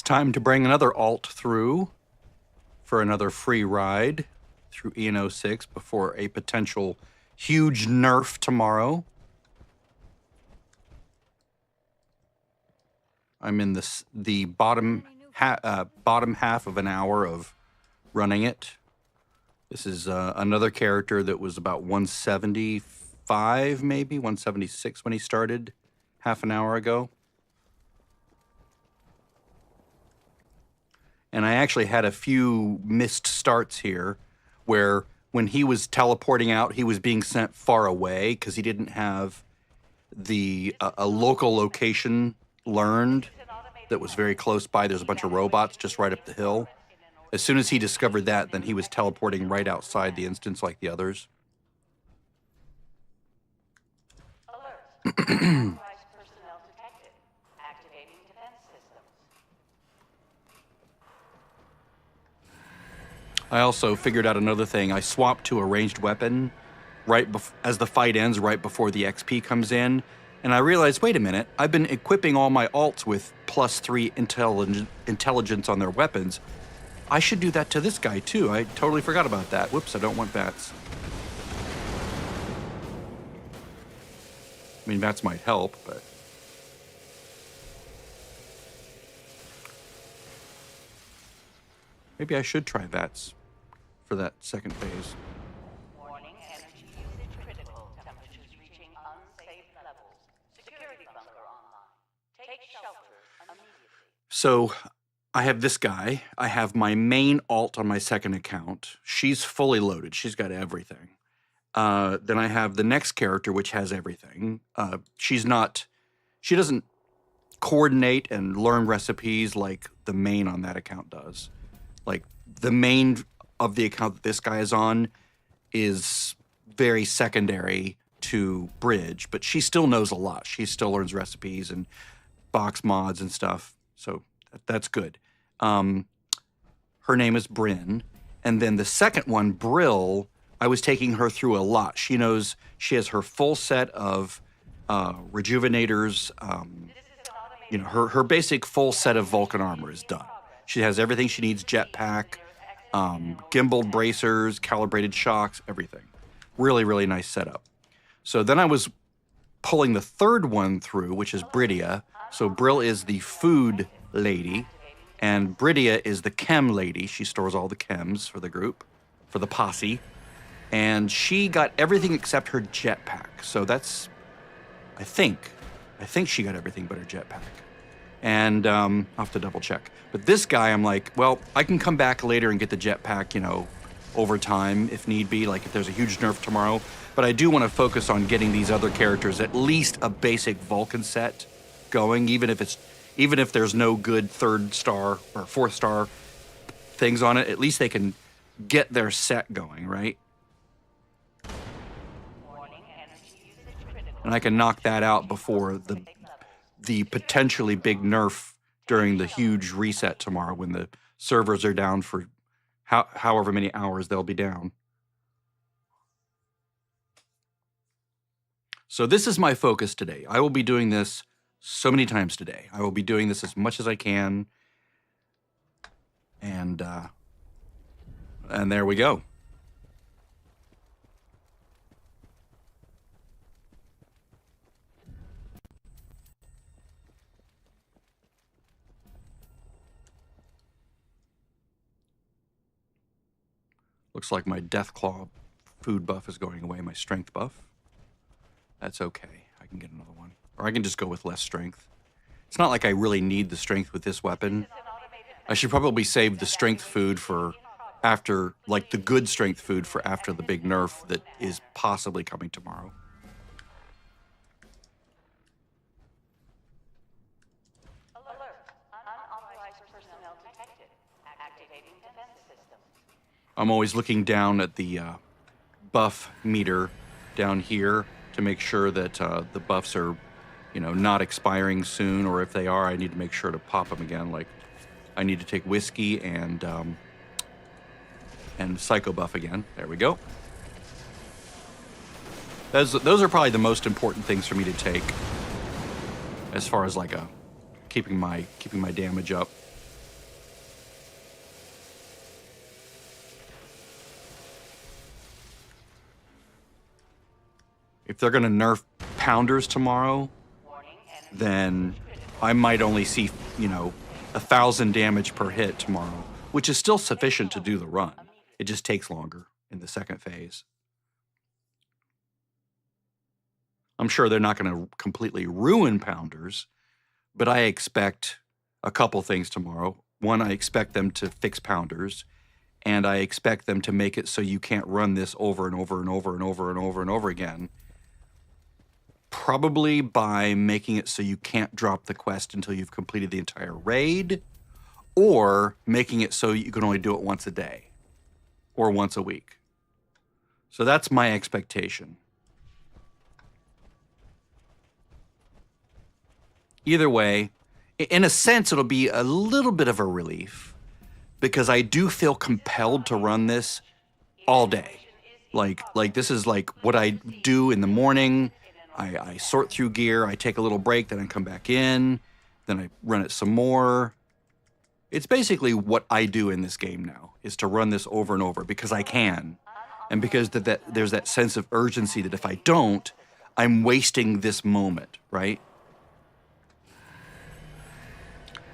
time to bring another alt through for another free ride through EN06 before a potential huge nerf tomorrow. I'm in the bottom half of an hour of running it. This is another character that was about 175, maybe 176 when he started half an hour ago. And I actually had a few missed starts here where when he was teleporting out, he was being sent far away because he didn't have the a local location learned that was very close by. There's a bunch of robots just right up the hill. As soon as he discovered that, then he was teleporting right outside the instance like the others. Alert. Personnel detected. Activating defense systems. I also figured out another thing. I swapped to a ranged weapon right as the fight ends, right before the XP comes in. And I realized, wait a minute, I've been equipping all my alts with +3 intelligence on their weapons. I should do that to this guy too. I totally forgot about that. Whoops, I don't want bats. I mean, bats might help, but... maybe I should try bats for that second phase. Warning, energy usage critical. Temperatures reaching unsafe levels. Security bunker online. Take shelter immediately. So I have this guy. I have my main alt on my second account. She's fully loaded. She's got everything. Then I have the next character, which has everything. She doesn't coordinate and learn recipes like the main on that account does. Like the main of the account that this guy is on is very secondary to Bridge, but she still knows a lot. She still learns recipes and box mods and stuff. So that's good. Her name is Bryn. And then the second one, Brill, I was taking her through a lot. She knows, she has her full set of rejuvenators. You know, her basic full set of Vulcan armor is done. She has everything she needs, jetpack, gimbaled bracers, calibrated shocks, everything. Really, really nice setup. So then I was pulling the third one through, which is Bridia. So Brill is the food lady, and Bridia is the chem lady. She stores all the chems for the group, for the posse. And she got everything except her jetpack. So that's, I think she got everything but her jetpack. And I'll have to double check. But this guy, I'm like, well, I can come back later and get the jetpack, you know, over time if need be, like if there's a huge nerf tomorrow. But I do want to focus on getting these other characters at least a basic Vulcan set going, even if there's no good 3rd star or 4th star things on it. At least they can get their set going, right? And I can knock that out before the potentially big nerf during the huge reset tomorrow when the servers are down for however many hours they'll be down. So this is my focus today. I will be doing this so many times today. I will be doing this as much as I can. And there we go. Looks like my Deathclaw food buff is going away, my strength buff. That's okay. I can get another one. Or I can just go with less strength. It's not like I really need the strength with this weapon. I should probably save the strength food for after, like the good strength food for after the big nerf that is possibly coming tomorrow. I'm always looking down at the buff meter down here to make sure that the buffs are, you know, not expiring soon, or if they are, I need to make sure to pop them again. Like, I need to take whiskey and psycho buff again. There we go. Those are probably the most important things for me to take, as far as like keeping my damage up. If they're going to nerf pounders tomorrow, then I might only see, 1,000 damage per hit tomorrow, which is still sufficient to do the run. It just takes longer in the second phase. I'm sure they're not going to completely ruin pounders, but I expect a couple things tomorrow. One, I expect them to fix pounders, and I expect them to make it so you can't run this over and over and over and over and over and over again. Probably by making it so you can't drop the quest until you've completed the entire raid, or making it so you can only do it once a day or once a week. So that's my expectation. Either way, in a sense, it'll be a little bit of a relief because I do feel compelled to run this all day. Like this is like what I do in the morning. I sort through gear, I take a little break, then I come back in, then I run it some more. It's basically what I do in this game now, is to run this over and over because I can. And because there's that sense of urgency that if I don't, I'm wasting this moment, right?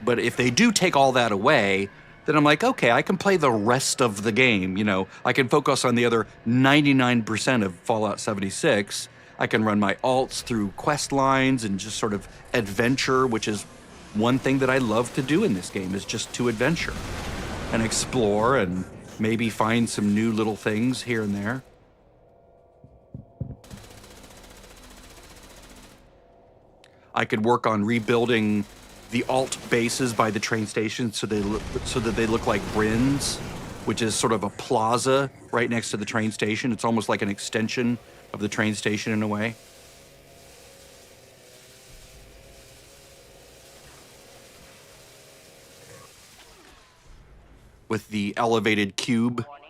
But if they do take all that away, then I'm like, okay, I can play the rest of the game. I can focus on the other 99% of Fallout 76. I can run my alts through quest lines and just sort of adventure, which is one thing that I love to do in this game, is just to adventure and explore and maybe find some new little things here and there. I could work on rebuilding the alt bases by the train station so that they look like Brins, which is sort of a plaza right next to the train station. It's almost like an extension of the train station in a way. With the elevated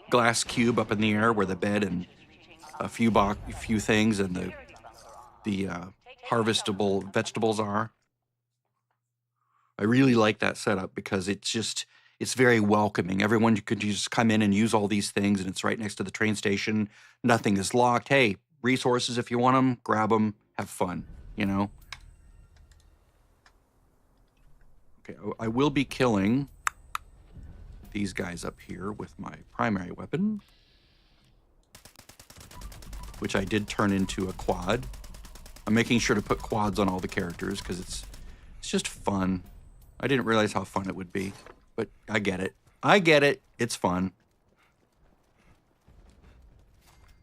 glass cube up in the air where the bed and a few things and the harvestable vegetables are. I really like that setup because it's very welcoming. Everyone could just come in and use all these things, and it's right next to the train station. Nothing is locked. Hey, resources, if you want them, grab them, have fun, Okay, I will be killing these guys up here with my primary weapon, which I did turn into a quad. I'm making sure to put quads on all the characters because it's just fun. I didn't realize how fun it would be, but I get it. It's fun.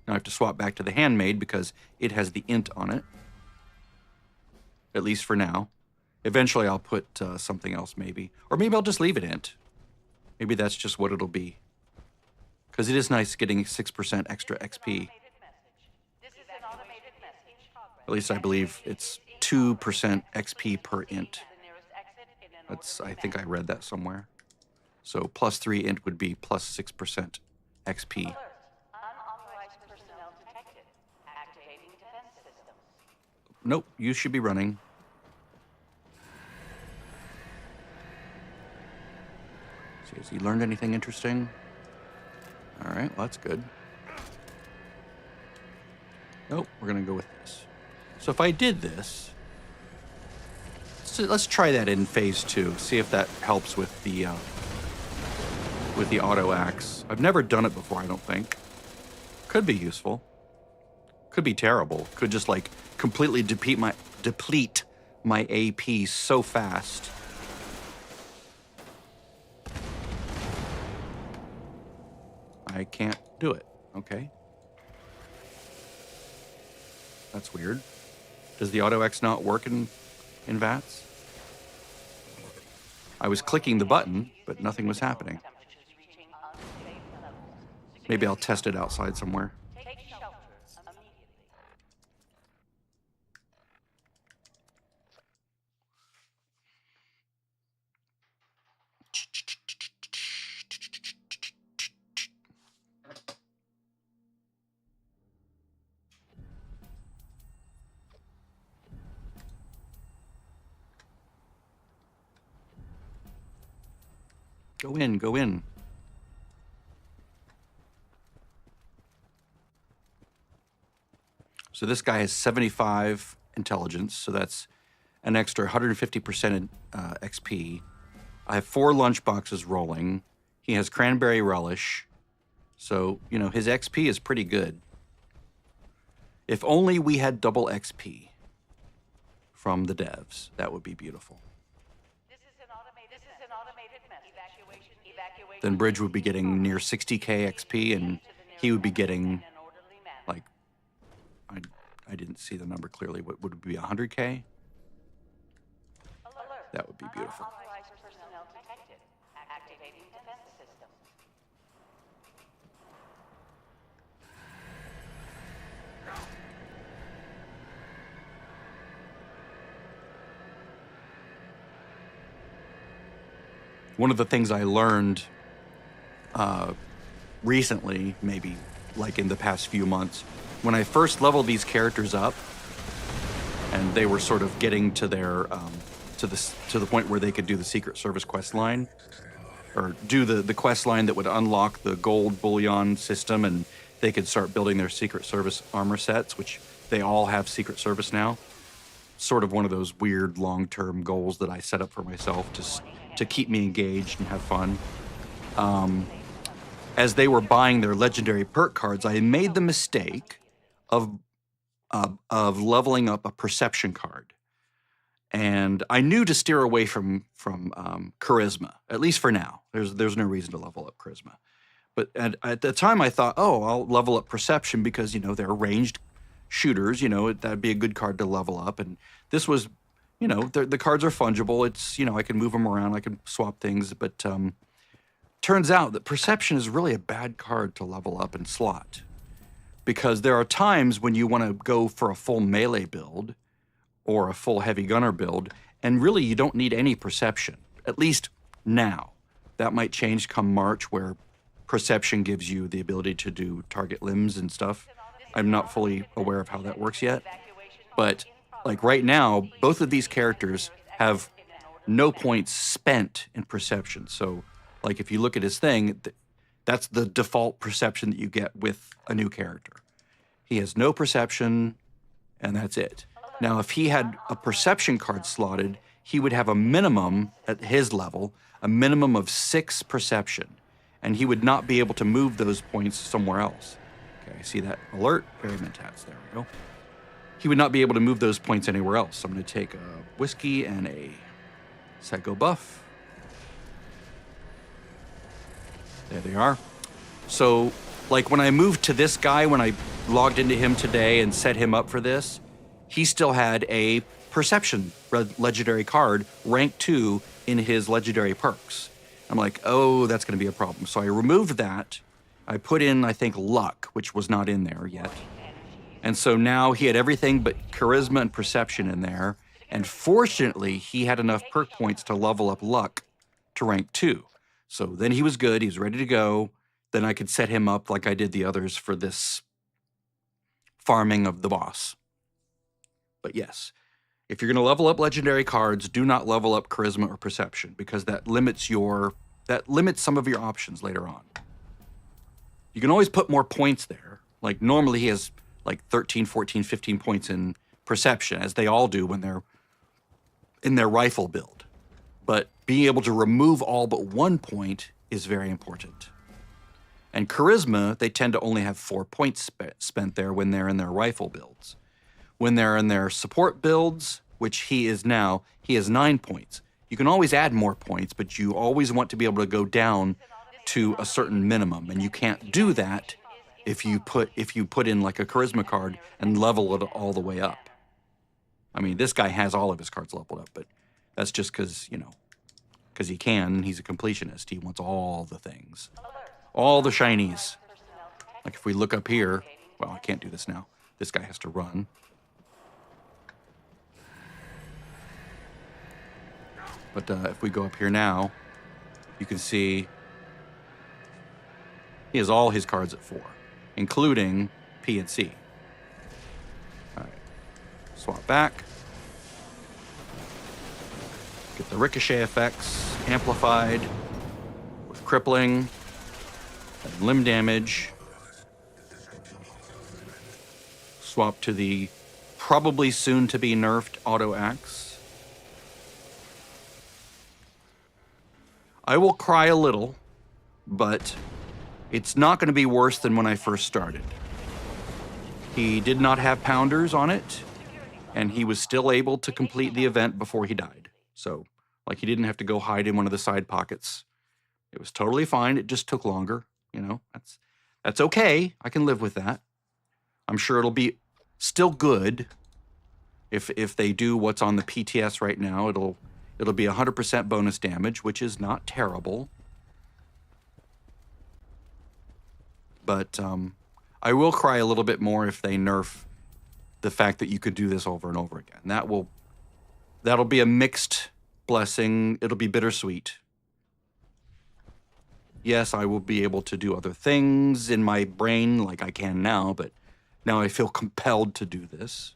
Now I have to swap back to the handmade because it has the int on it, at least for now. Eventually I'll put something else maybe, or maybe I'll just leave it int. Maybe that's just what it'll be, because it is nice getting 6% extra XP. At least I believe it's 2% XP per int. I think I read that somewhere. So +3 int would be plus 6% XP. Nope, you should be running. See, has he learned anything interesting? All right, well, that's good. Nope, we're gonna go with this. So if I did this, let's try that in phase 2. See if that helps with the auto axe. I've never done it before, I don't think. Could be useful. Could be terrible. Could just like completely deplete my AP so fast. I can't do it. Okay. That's weird. Does the auto X not work in VATS? I was clicking the button, but nothing was happening. Maybe I'll test it outside somewhere. Go in, go in. So this guy has 75 intelligence, so that's an extra 150% XP. I have 4 lunchboxes rolling. He has cranberry relish. So, you know, his XP is pretty good. If only we had double XP from the devs, that would be beautiful. This is an automated message. Evacuation. Then Bridge would be getting near 60k XP, and he would be getting, like, I didn't see the number clearly. What would it be, 100k? That would be beautiful. Unauthorized personnel detected. Activating defense system. One of the things I learned recently, maybe like in the past few months, when I first leveled these characters up, and they were sort of getting to their to the point where they could do the Secret Service quest line, or do the quest line that would unlock the gold bullion system, and they could start building their Secret Service armor sets, which they all have Secret Service now. Sort of one of those weird long-term goals that I set up for myself to keep me engaged and have fun. As they were buying their legendary perk cards, I made the mistake of leveling up a perception card. And I knew to steer away from charisma, at least for now. There's no reason to level up charisma. But at the time I thought, oh, I'll level up perception because, you know, they're ranged shooters, you know, that'd be a good card to level up. And this was, you know, the cards are fungible. It's, you know, I can move them around, I can swap things, but turns out that perception is really a bad card to level up and slot, because there are times when you want to go for a full melee build or a full heavy gunner build, and really you don't need any perception, at least now. That might change come March, where perception gives you the ability to do target limbs and stuff. I'm not fully aware of how that works yet, but like right now, both of these characters have no points spent in perception. So like if you look at his thing, that's the default perception that you get with a new character. He has no perception, and that's it. Now, if he had a perception card slotted, he would have a minimum, at his level, a minimum of 6 perception, and he would not be able to move those points somewhere else. Okay, see that alert? Very mentats, there we go. He would not be able to move those points anywhere else. So I'm gonna take a whiskey and a psycho buff. There they are. So, like when I moved to this guy, when I logged into him today and set him up for this, he still had a perception legendary card, rank 2 in his legendary perks. I'm like, oh, that's gonna be a problem. So I removed that. I put in, I think, luck, which was not in there yet. And so now he had everything but charisma and perception in there. And fortunately, he had enough perk points to level up luck to rank 2. So then he was good, he was ready to go. Then I could set him up like I did the others for this farming of the boss. But yes, if you're gonna level up legendary cards, do not level up charisma or perception, because that limits some of your options later on. You can always put more points there. Like normally he has like 13, 14, 15 points in perception, as they all do when they're in their rifle build. But being able to remove all but 1 point is very important. And charisma, they tend to only have 4 points spent there when they're in their rifle builds. When they're in their support builds, which he is now, he has 9 points. You can always add more points, but you always want to be able to go down to a certain minimum, and you can't do that if you put in like a charisma card and level it all the way up. I mean, this guy has all of his cards leveled up, but that's just because, you know, because he can. He's a completionist. He wants all the things, all the shinies. Like if we look up here, well, I can't do this now. This guy has to run. But if we go up here now, you can see he has all his cards at 4, including P and C. All right, swap back. Get the ricochet effects amplified with crippling and limb damage. swap to the probably soon to be nerfed auto axe. I will cry a little, but it's not going to be worse than when I first started. He did not have pounders on it, and he was still able to complete the event before he died. So, like, he didn't have to go hide in one of the side pockets. It was totally fine. It just took longer. You know, that's okay. I can live with that. I'm sure it'll be still good if they do what's on the PTS right now. It'll be 100% bonus damage, which is not terrible. But I will cry a little bit more if they nerf the fact that you could do this over and over again. That'll be a mixed blessing. It'll be bittersweet. Yes, I will be able to do other things in my brain like I can now, but now I feel compelled to do this.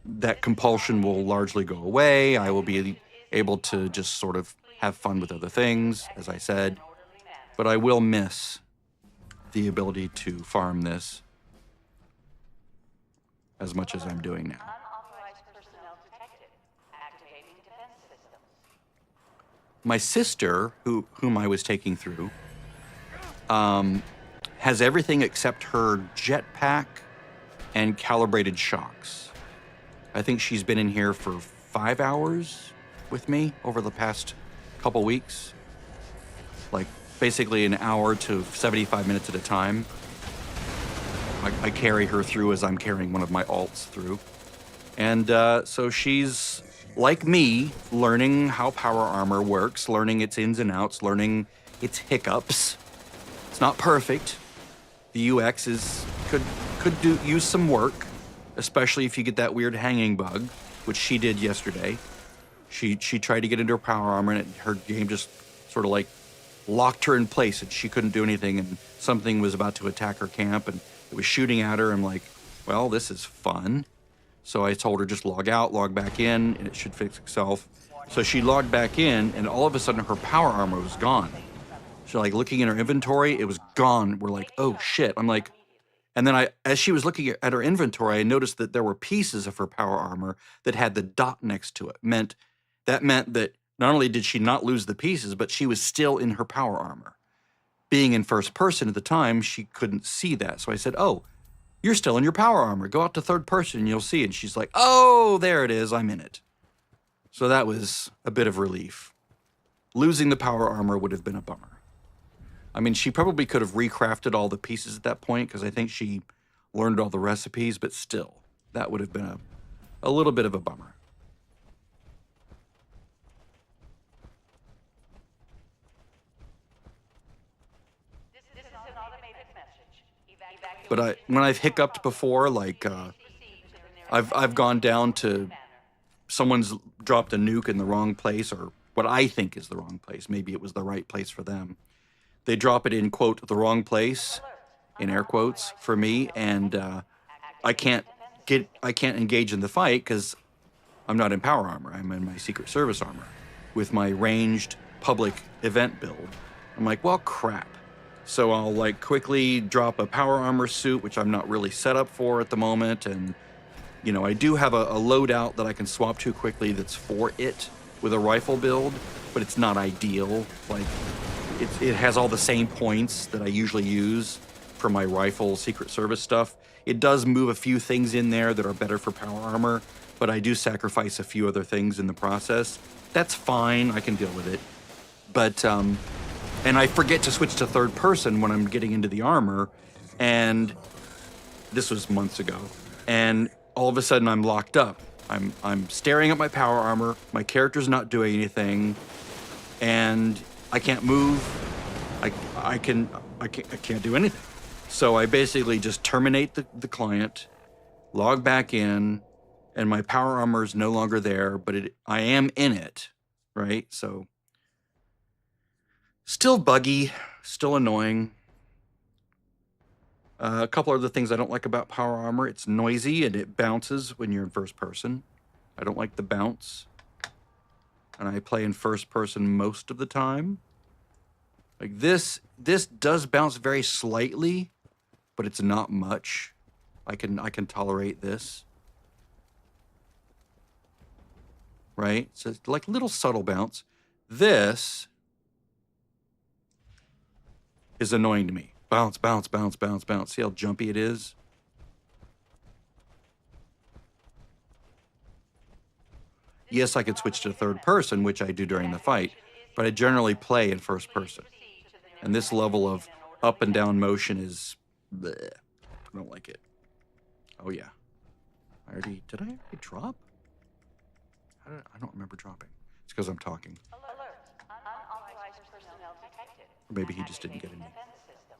That compulsion will largely go away. I will be able to just sort of have fun with other things, as I said. But I will miss the ability to farm this as much as I'm doing now. Unauthorized personnel detected. Activating defense systems. My sister, whom I was taking through, has everything except her jetpack and calibrated shocks. I think she's been in here for 5 hours with me over the past couple weeks. Like, basically an hour to 75 minutes at a time. I carry her through as I'm carrying one of my alts through. And so she's, like me, learning how power armor works, learning its ins and outs, learning its hiccups. It's not perfect. The UX could use some work, especially if you get that weird hanging bug, which she did yesterday. She tried to get into her power armor, and her game just sort of like locked her in place, and she couldn't do anything, and something was about to attack her camp, and it was shooting at her. I'm like, well, this is fun. So I told her just log out, log back in, and it should fix itself. So she logged back in, and all of a sudden her power armor was gone. So like looking in her inventory, it was gone. We're like, oh shit. I'm like, and then as she was looking at her inventory, I noticed that there were pieces of her power armor that had the dot next to it. That meant that not only did she not lose the pieces, but she was still in her power armor. Being in first person at the time, she couldn't see that. So I said, oh, you're still in your power armor. Go out to third person and you'll see it. And she's like, oh, there it is. I'm in it. So that was a bit of relief. Losing the power armor would have been a bummer. I mean, she probably could have recrafted all the pieces at that point because I think she learned all the recipes, but still, that would have been a little bit of a bummer. This is an automated message. But when I've hiccuped before, like I've gone down to someone's dropped a nuke in the wrong place, or what I think is the wrong place. Maybe it was the right place for them. They drop it in, quote, the wrong place, in air quotes, for me, and I can't engage in the fight because I'm not in power armor. I'm in my Secret Service armor with my ranged public event build. I'm like, well, crap. So I'll like quickly drop a power armor suit, which I'm not really set up for at the moment, and you know, I do have a loadout that I can swap to quickly that's for it with a rifle build, but it's not ideal. Like, it has all the same points that I usually use for my rifle Secret Service stuff. It does move a few things in there that are better for power armor, but I do sacrifice a few other things in the process. That's fine, I can deal with it. But, and I forget to switch to third person when I'm getting into the armor, and this was months ago, and all of a sudden I'm locked up. I'm staring at my power armor, my character's not doing anything, and I can't move. I can't do anything. So I basically just terminate the client, log back in, and my power armor is no longer there, but I am in it, right? So still buggy, still annoying. A couple other things I don't like about power armor. It's noisy and it bounces when you're in first person. I don't like the bounce. And I play in first person most of the time. Like this does bounce very slightly, but it's not much. I can tolerate this. Right? So it's like little subtle bounce. This is annoying to me. Bounce, bounce, bounce, bounce, bounce. See how jumpy it is? Yes, I could switch to third person, which I do during the fight, but I generally play in first person. And this level of up and down motion is bleh. I don't like it. Oh yeah. Did I already drop? I don't remember dropping. It's because I'm talking. Alert. Unauthorized personnel detected. Or maybe he just didn't get Activating any. defense system.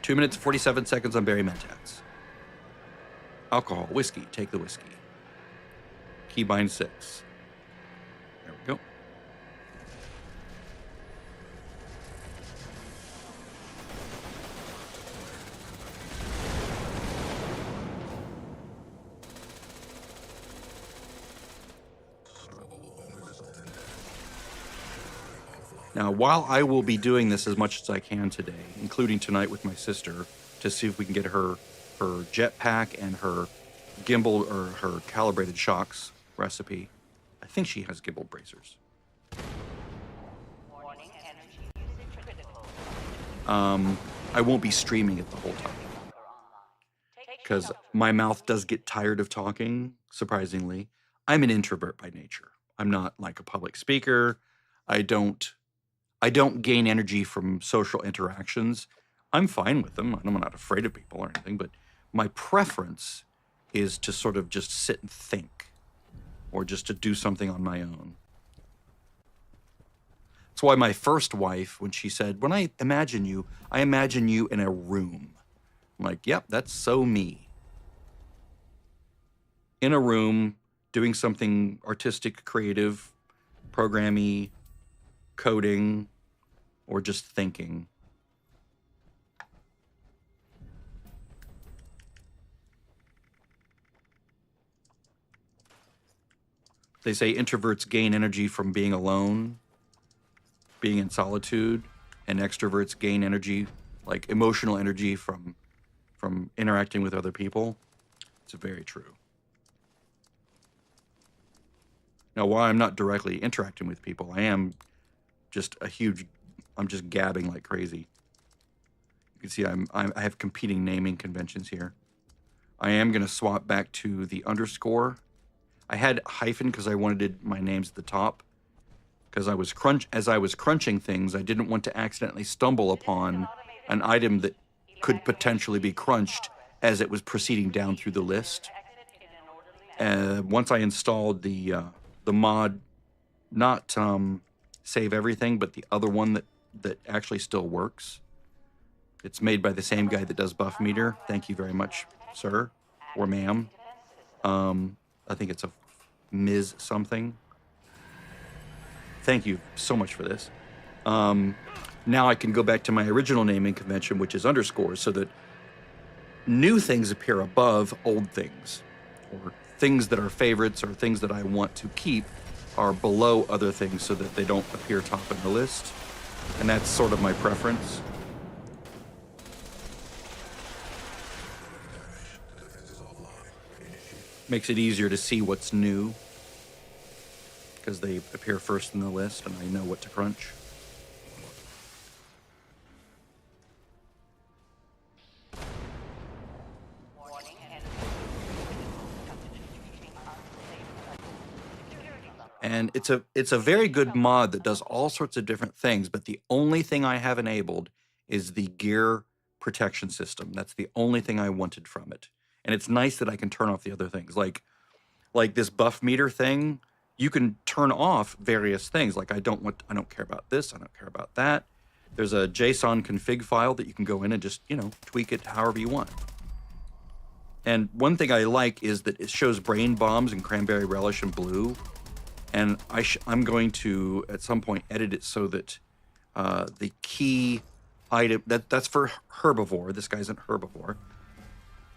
2 minutes, 47 seconds on Barry Mentats. Alcohol, whiskey, take the whiskey. Keybind 6. There we go. Now, while I will be doing this as much as I can today, including tonight with my sister, to see if we can get her jetpack and her gimbal or her calibrated shocks recipe. I think she has gimbal bracers. Warning, energy usage critical. I won't be streaming it the whole time because my mouth does get tired of talking, surprisingly. I'm an introvert by nature. I'm not like a public speaker. I don't gain energy from social interactions. I'm fine with them. I'm not afraid of people or anything, but my preference is to sort of just sit and think or just to do something on my own. That's why my first wife, when she said, when I imagine you in a room. I'm like, yep, that's so me. In a room, doing something artistic, creative, programmy, coding, or just thinking. They say introverts gain energy from being alone, being in solitude, and extroverts gain energy, like emotional energy from interacting with other people. It's very true. Now, while I'm not directly interacting with people, I'm just gabbing like crazy. You can see I have competing naming conventions here. I am going to swap back to the underscore. I had hyphen because I wanted my names at the top. Because as I was crunching things, I didn't want to accidentally stumble upon an item that could potentially be crunched as it was proceeding down through the list. Once I installed the mod, not save everything, but the other one that actually still works. It's made by the same guy that does Buff Meter. Thank you very much, sir or ma'am. I think it's a Ms. something. Thank you so much for this. Now I can go back to my original naming convention, which is underscores, so that new things appear above old things, or things that are favorites or things that I want to keep are below other things so that they don't appear top in the list. And that's sort of my preference. Makes it easier to see what's new because they appear first in the list and I know what to crunch. And it's a very good mod that does all sorts of different things, but the only thing I have enabled is the gear protection system. That's the only thing I wanted from it. And it's nice that I can turn off the other things. Like this buff meter thing, you can turn off various things. Like I don't care about this, I don't care about that. There's a JSON config file that you can go in and just, tweak it however you want. And one thing I like is that it shows brain bombs and cranberry relish and blue. And I'm going to, at some point, edit it so that the key item, that's for herbivore. This guy's an herbivore.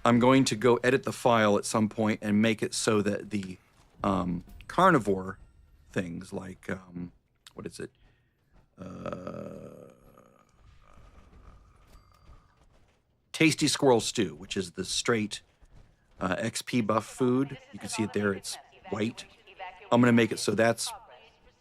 I'm going to go edit the file at some point and make it so that the carnivore things like, what is it? Tasty Squirrel Stew, which is the straight XP buff food. You can see it there, it's white. I'm gonna make it so that's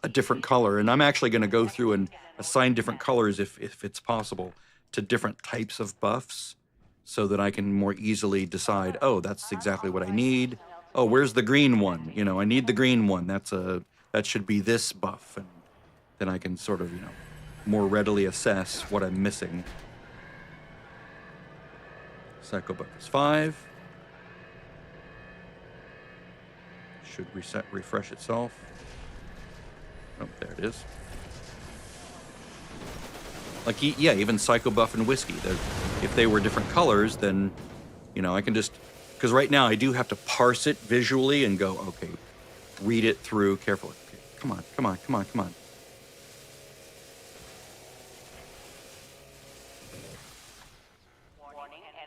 a different color, and I'm actually gonna go through and assign different colors if it's possible to different types of buffs so that I can more easily decide, oh, that's exactly what I need. Oh, where's the green one? You know, I need the green one. That should be this buff, and then I can sort of, more readily assess what I'm missing. Psycho buff is 5. Should refresh itself. Oh, there it is. Like, yeah, even Psycho Buff and Whiskey. If they were different colors, then, I can just... Because right now I do have to parse it visually and go, okay, read it through carefully. Okay, come on, come on, come on, come on.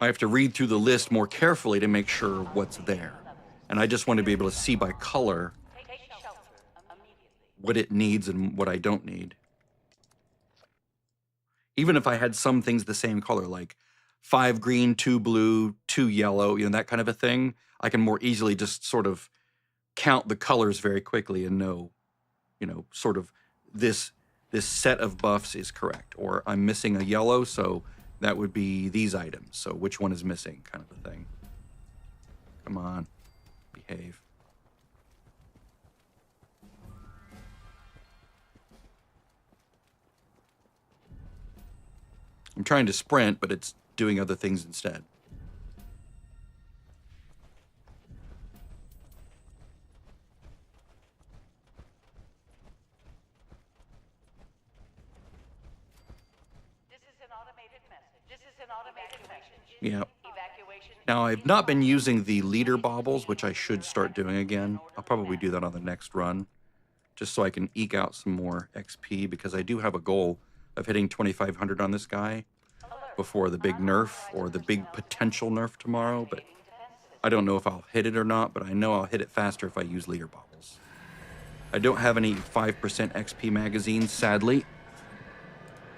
I have to read through the list more carefully to make sure what's there. And I just want to be able to see by color what it needs and what I don't need. Even if I had some things the same color, like 5 green, 2 blue, 2 yellow, that kind of a thing, I can more easily just sort of count the colors very quickly and know, sort of this set of buffs is correct. Or I'm missing a yellow, so that would be these items. So which one is missing, kind of a thing. Come on, behave. I'm trying to sprint, but it's doing other things instead. This is an automated message. This is an automated message. Yeah. Evacuation. Now, I've not been using the leader baubles, which I should start doing again. I'll probably do that on the next run, just so I can eke out some more XP, because I do have a goal of hitting 2,500 on this guy before the big nerf, or the big potential nerf tomorrow, but I don't know if I'll hit it or not, but I know I'll hit it faster if I use leader baubles. I don't have any 5% XP magazines, sadly,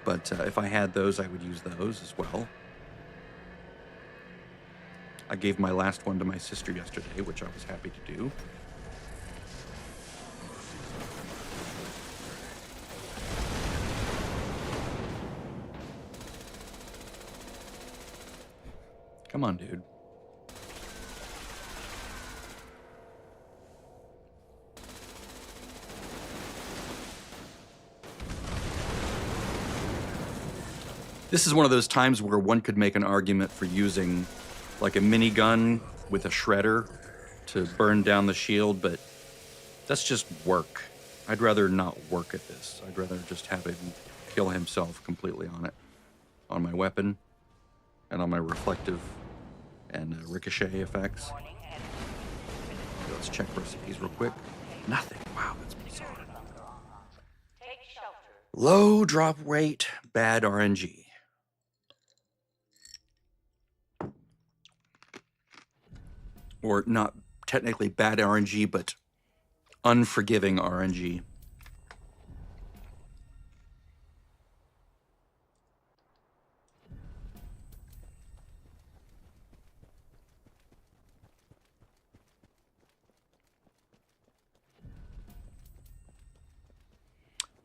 but if I had those, I would use those as well. I gave my last one to my sister yesterday, which I was happy to do. Come on, dude. This is one of those times where one could make an argument for using like a minigun with a shredder to burn down the shield, but that's just work. I'd rather not work at this. I'd rather just have him kill himself completely on it, on my weapon, and on my reflective and ricochet effects. Let's check recipes real quick. Nothing. Wow, that's bizarre. Low drop rate, bad RNG. Or not technically bad RNG, but unforgiving RNG.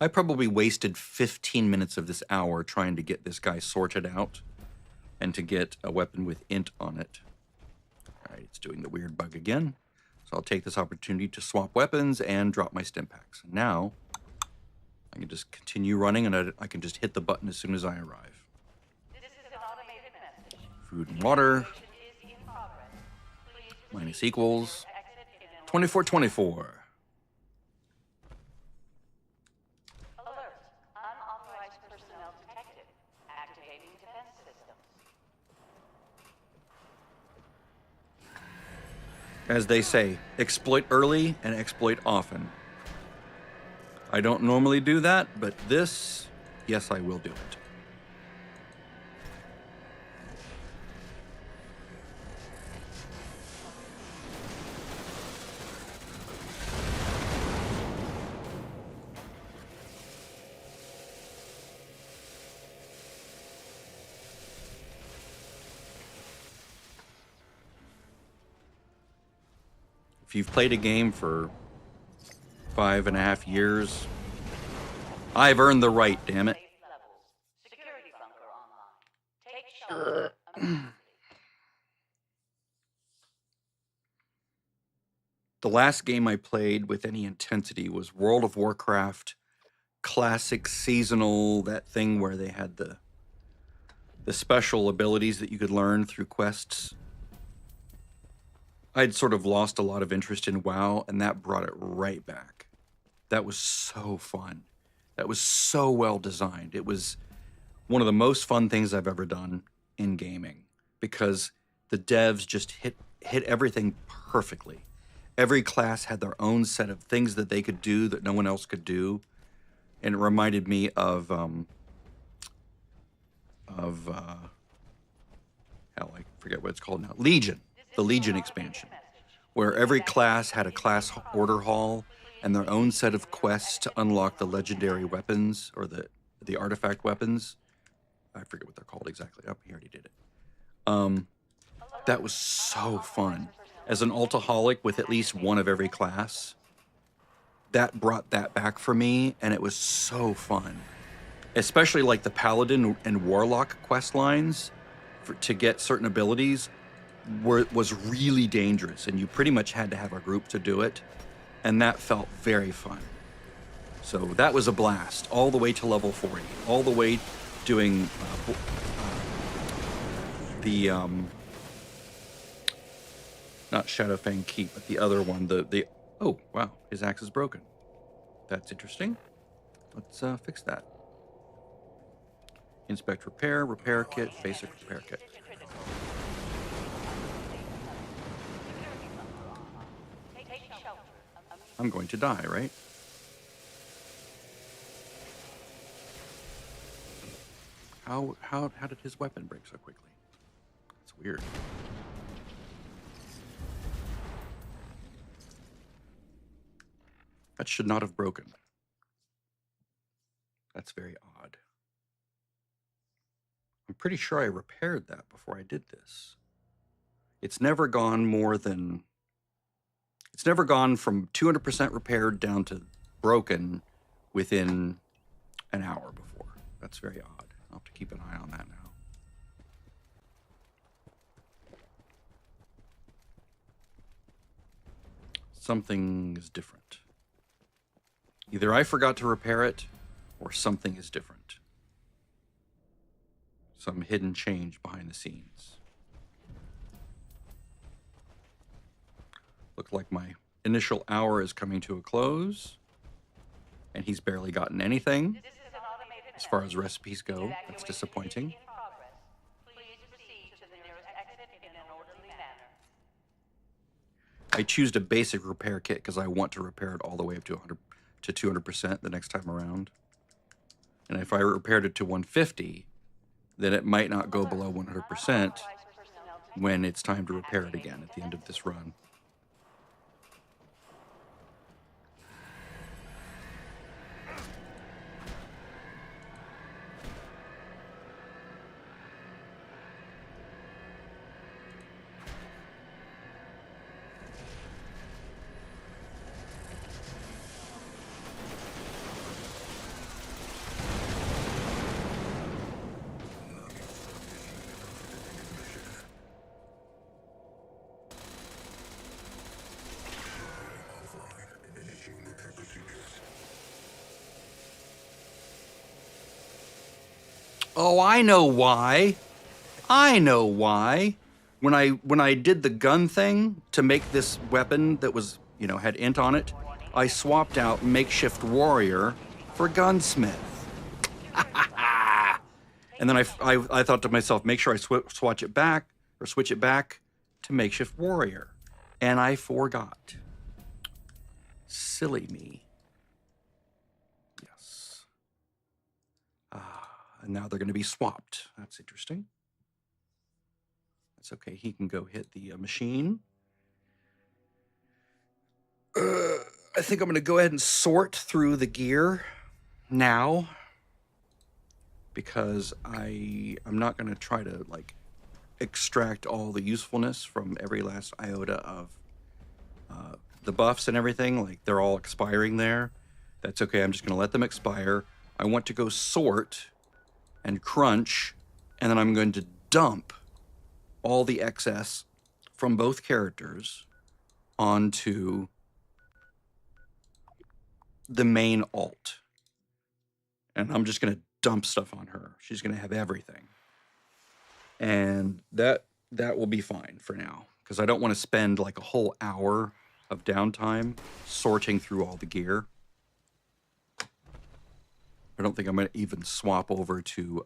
I probably wasted 15 minutes of this hour trying to get this guy sorted out and to get a weapon with int on it. All right, it's doing the weird bug again. So I'll take this opportunity to swap weapons and drop my stim packs. Now, I can just continue running, and I can just hit the button as soon as I arrive. This is an automated message. Food and water. Is in progress. Minus equals 2424. Alert. Unauthorized personnel detected. Activating defense systems. As they say, exploit early and exploit often. I don't normally do that, but this, yes, I will do it. If you've played a game for 5.5 years, I've earned the right, damn it. Safe levels. Security bunker online. Take shelter immediately. The last game I played with any intensity was World of Warcraft Classic Seasonal, that thing where they had the special abilities that you could learn through quests. I'd sort of lost a lot of interest in WoW, and that brought it right back. That was so fun. That was so well designed. It was one of the most fun things I've ever done in gaming because the devs just hit everything perfectly. Every class had their own set of things that they could do that no one else could do, and it reminded me of hell, I forget what it's called now. Legion, the Legion expansion, where every class had a class order hall and their own set of quests to unlock the legendary weapons or the artifact weapons. I forget what they're called exactly. Oh, he already did it. That was so fun. As an altaholic with at least one of every class, that brought that back for me, and it was so fun. Especially like the Paladin and Warlock quest lines to get certain abilities was really dangerous, and you pretty much had to have a group to do it, and that felt very fun. So that was a blast, all the way to level 40, all the way doing the not Shadowfang Keep, but the other one, the oh wow, his axe is broken. That's interesting. Let's fix that. Inspect repair kit, basic repair kit. I'm going to die, right? How did his weapon break so quickly? It's weird. That should not have broken. That's very odd. I'm pretty sure I repaired that before I did this. It's never gone from 200% repaired down to broken within an hour before. That's very odd. I'll have to keep an eye on that now. Something is different. Either I forgot to repair it, or something is different. Some hidden change behind the scenes. Looked like my initial hour is coming to a close, and he's barely gotten anything. As far as recipes go, that's disappointing. I choose a basic repair kit because I want to repair it all the way up to 200% the next time around. And if I repaired it to 150, then it might not go below 100% when it's time to repair it again at the end of this run. Oh, I know why. I know why. When I did the gun thing to make this weapon that was, had int on it, I swapped out makeshift warrior for gunsmith. And then I thought to myself, make sure I switch it back to makeshift warrior. And I forgot. Silly me. Yes. And now they're going to be swapped. That's interesting. That's okay. He can go hit the machine. I think I'm going to go ahead and sort through the gear now, because I'm not going to try to extract all the usefulness from every last iota of The buffs and everything, like they're all expiring there. That's okay. I'm just going to let them expire. I want to go sort and crunch, and then I'm going to dump all the excess from both characters onto the main alt. And I'm just going to dump stuff on her. She's going to have everything. And that will be fine for now, because I don't want to spend like a whole hour of downtime sorting through all the gear. I don't think I'm going to even swap over to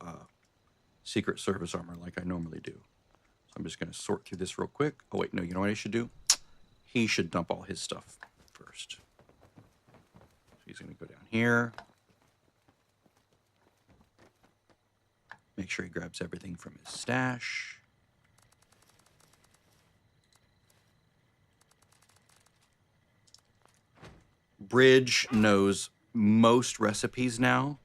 Secret Service armor like I normally do. So I'm just going to sort through this real quick. Oh, wait, no, you know what I should do? He should dump all his stuff first. So he's going to go down here. Make sure he grabs everything from his stash. Bridge knows most recipes now.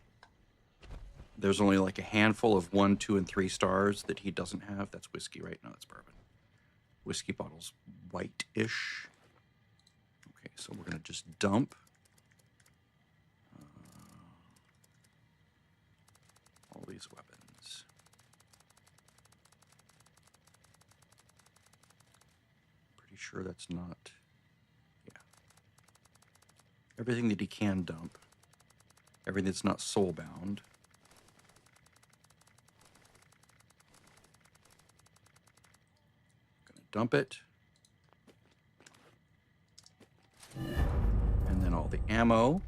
There's only like a handful of 1, 2, and 3 stars that he doesn't have. That's whiskey, right? No, it's bourbon. Whiskey bottle's white-ish. Okay, so we're going to just dump. All these weapons. Pretty sure that's not... Yeah. Everything that he can dump. Everything that's not soul-bound. Dump it. And then all the ammo,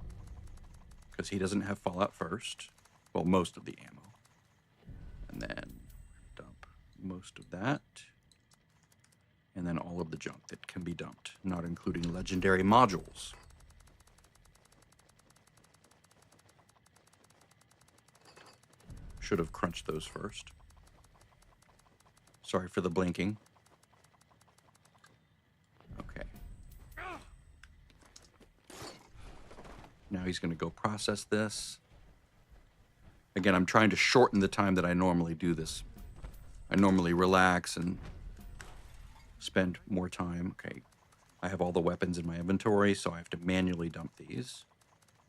because he doesn't have Fallout first. Well, most of the ammo. And then dump most of that. And then all of the junk that can be dumped, not including legendary modules. Should have crunched those first. Sorry for the blinking. Okay. Now he's going to go process this. Again, I'm trying to shorten the time that I normally do this. I normally relax and spend more time. Okay. I have all the weapons in my inventory, so I have to manually dump these.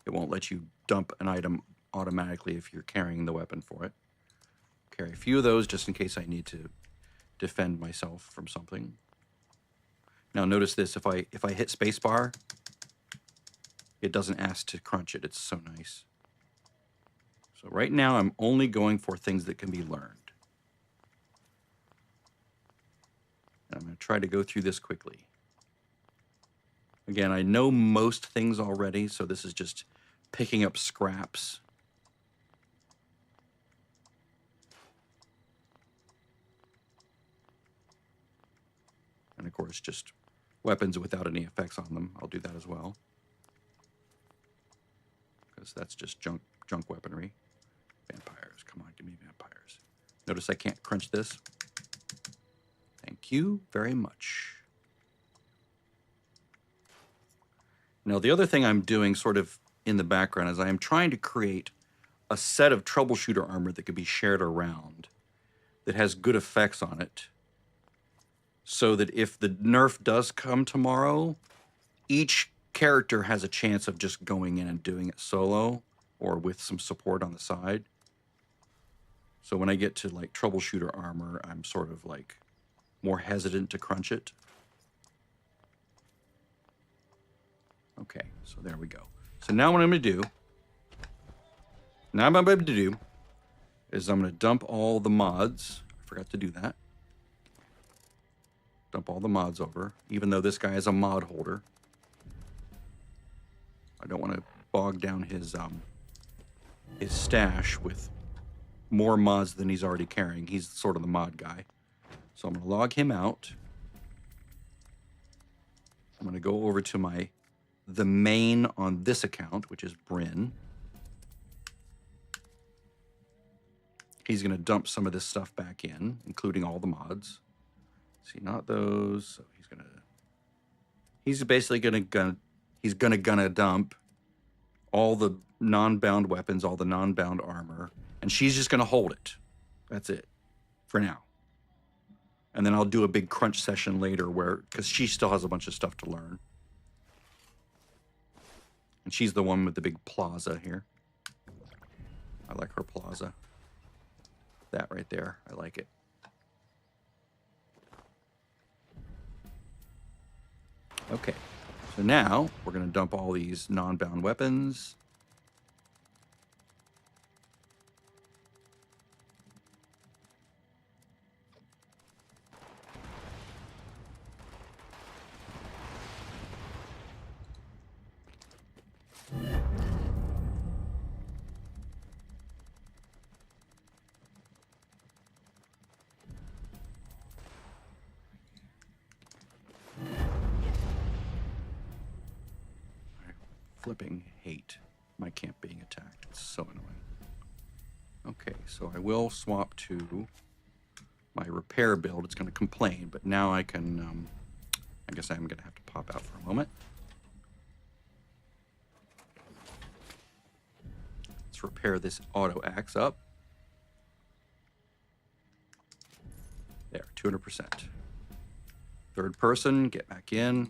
It won't let you dump an item automatically if you're carrying the weapon for it. Carry a few of those just in case I need to defend myself from something. Now notice this, if I hit spacebar, it doesn't ask to crunch it. It's so nice. So right now I'm only going for things that can be learned. And I'm going to try to go through this quickly. Again, I know most things already, so this is just picking up scraps. And of course, just weapons without any effects on them. I'll do that as well. Because that's just junk weaponry. Vampires. Come on, give me vampires. Notice I can't crunch this. Thank you very much. Now, the other thing I'm doing sort of in the background is I am trying to create a set of troubleshooter armor that could be shared around that has good effects on it. So that if the nerf does come tomorrow, each character has a chance of just going in and doing it solo or with some support on the side. So when I get to like troubleshooter armor, I'm sort of like more hesitant to crunch it. Okay, so there we go. So now what I'm going to do, is I'm going to dump all the mods. I forgot to do that. Dump all the mods over, even though this guy is a mod holder. I don't want to bog down his stash with more mods than he's already carrying. He's sort of the mod guy. So I'm going to log him out. I'm going to go over to the main on this account, which is Bryn. He's going to dump some of this stuff back in, including all the mods. See, not those. So he's basically gonna dump all the non-bound weapons, all the non-bound armor, and she's just gonna hold it. That's it for now. And then I'll do a big crunch session later because she still has a bunch of stuff to learn. And she's the one with the big plaza here. I like her plaza. That right there. I like it. Okay. So now we're going to dump all these non-bound weapons. Flipping hate my camp being attacked. It's so annoying. Okay, so I will swap to my repair build. It's going to complain, but now I can, I guess I'm going to have to pop out for a moment. Let's repair this auto axe up. There, 200%. Third person, get back in.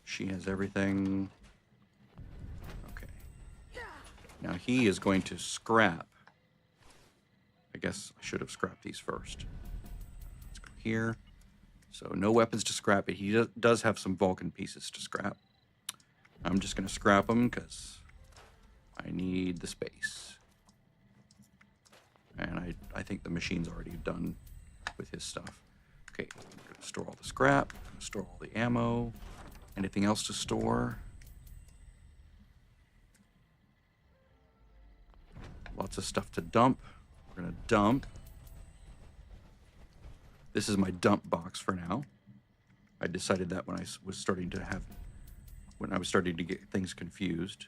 She has everything. Now he is going to scrap. I guess I should have scrapped these first. Let's go here. So no weapons to scrap, but he does have some Vulcan pieces to scrap. I'm just going to scrap them because I need the space. And I think the machine's already done with his stuff. Okay, I'm going to store all the scrap. I'm going to store all the ammo. Anything else to store? Lots of stuff to dump. We're going to dump. This is my dump box for now. I decided that when I was starting to get things confused.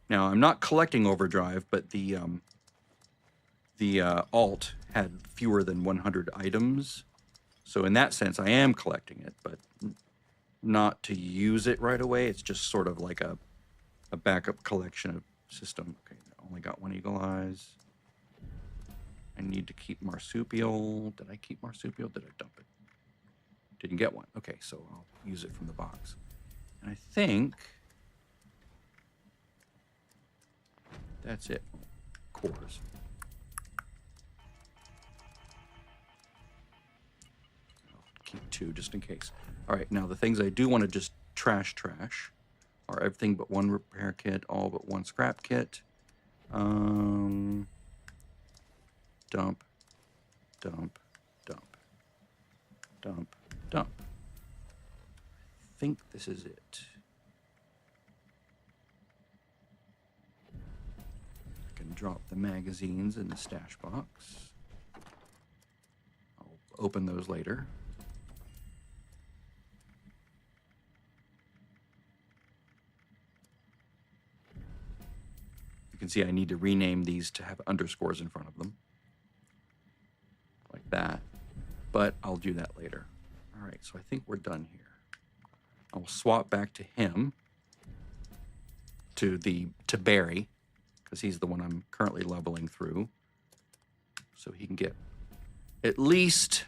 Now, I'm not collecting overdrive, but the alt had fewer than 100 items. So in that sense, I am collecting it, but not to use it right away. It's just sort of like a backup collection of system. Okay, I only got one eagle eyes. I need to keep marsupial. Did I keep marsupial? Did I dump it? Didn't get one. Okay, so I'll use it from the box. And I think that's it. Cores. I'll keep 2 just in case. All right, now the things I do want to just trash are everything but 1 repair kit, all but 1 scrap kit. Dump, dump, dump, dump, dump. I think this is it. I can drop the magazines in the stash box. I'll open those later. You can see I need to rename these to have underscores in front of them. Like that. But I'll do that later. All right, so I think we're done here. I'll swap back to him, to Barry, because he's the one I'm currently leveling through. So he can get at least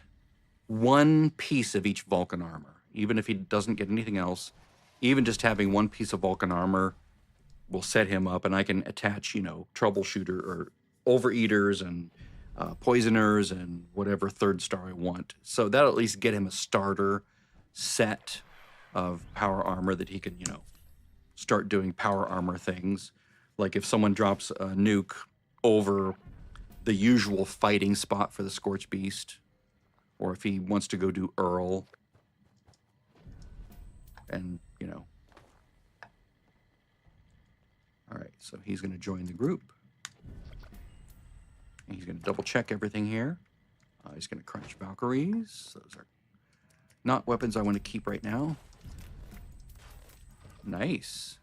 1 piece of each Vulcan armor. Even if he doesn't get anything else, even just having 1 piece of Vulcan armor will set him up, and I can attach, troubleshooter or overeaters and poisoners and whatever 3rd star I want. So that'll at least get him a starter set of power armor that he can, start doing power armor things. Like if someone drops a nuke over the usual fighting spot for the Scorch Beast, or if he wants to go do Earl, and, All right, so he's going to join the group. And he's going to double check everything here. He's going to crunch Valkyries. Those are not weapons I want to keep right now. Nice.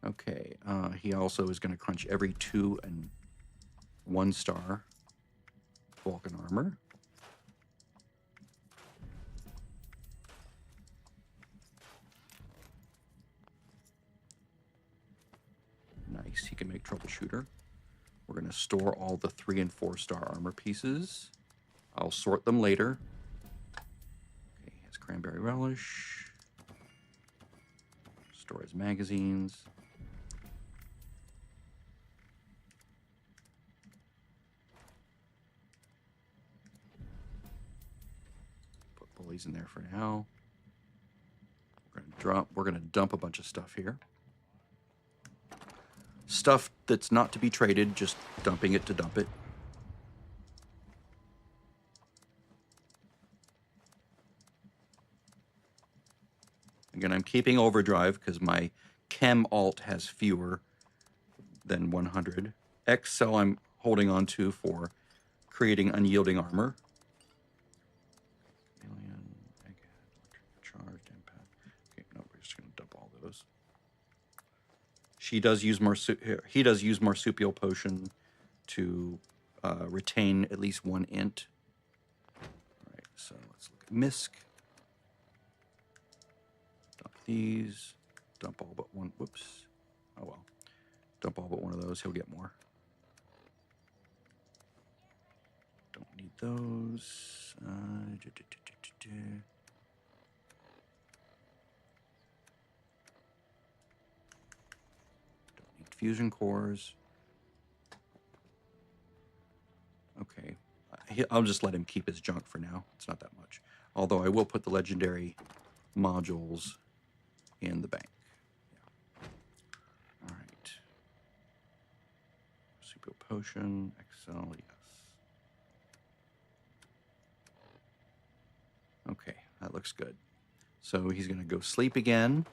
Okay, he also is going to crunch every 2 and 1 star Vulcan armor. Nice, he can make troubleshooter. We're going to store all the 3 and 4 star armor pieces. I'll sort them later. Cranberry relish. Store his magazines. Put bullies in there for now. We're gonna dump a bunch of stuff here. Stuff that's not to be traded, just dumping it to dump it. Again, I'm keeping overdrive because my chem alt has fewer than 100. X cell I'm holding on to for creating unyielding armor. Alien, egghead, charged, empath. Okay, no, we're just going to dump all those. He does use marsupial potion to retain at least one int. All right, so let's look at Misk. Dump these. Dump all but one. Whoops. Oh well. Dump all but one of those. He'll get more. Don't need those. Don't need fusion cores. Okay. I'll just let him keep his junk for now. It's not that much. Although I will put the legendary modules in the bank. Yeah. All right. Super potion, Excel, yes. Okay, that looks good. So he's going to go sleep again.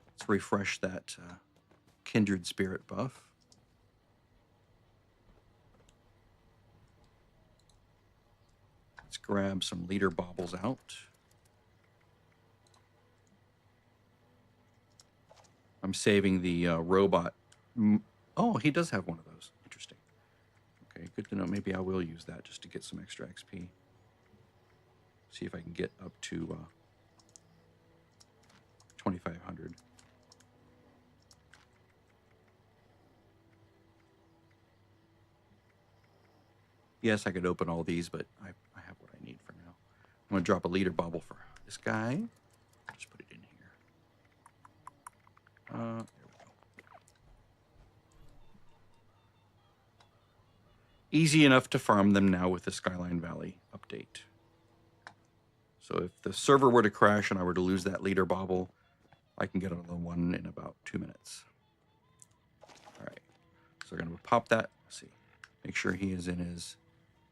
Let's refresh that kindred spirit buff. Let's grab some leader baubles out. I'm saving the robot. Oh, he does have one of those. Interesting. Okay, good to know. Maybe I will use that just to get some extra XP. See if I can get up to 2,500. Yes, I could open all these, but I have what I need for now. I'm going to drop a leader bauble for this guy. Just put it in here. There we go. Easy enough to farm them now with the Skyline Valley update. So if the server were to crash and I were to lose that leader bauble, I can get another one in about 2 minutes. All right, so we're going to pop that. Let's see, make sure he is in his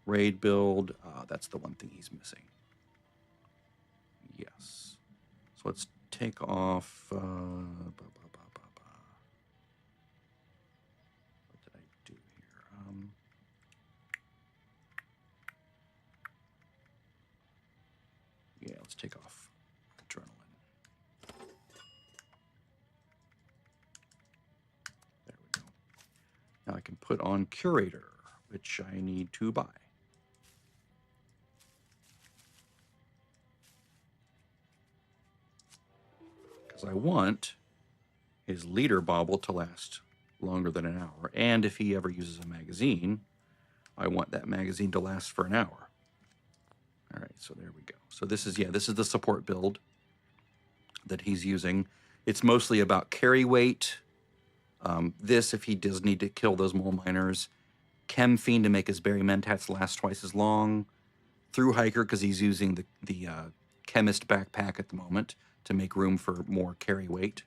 raid build. That's the one thing he's missing. Yes. So let's take off. What did I do here? Yeah, let's take off adrenaline. There we go. Now I can put on curator, which I need to buy. Because I want his leader bauble to last longer than an hour. And if he ever uses a magazine, I want that magazine to last for an hour. All right, so there we go. So this is the support build that he's using. It's mostly about carry weight. This, if he does need to kill those mole miners. Chem Fiend to make his berry mentats last twice as long. Through hiker because he's using the chemist backpack at the moment to make room for more carry weight.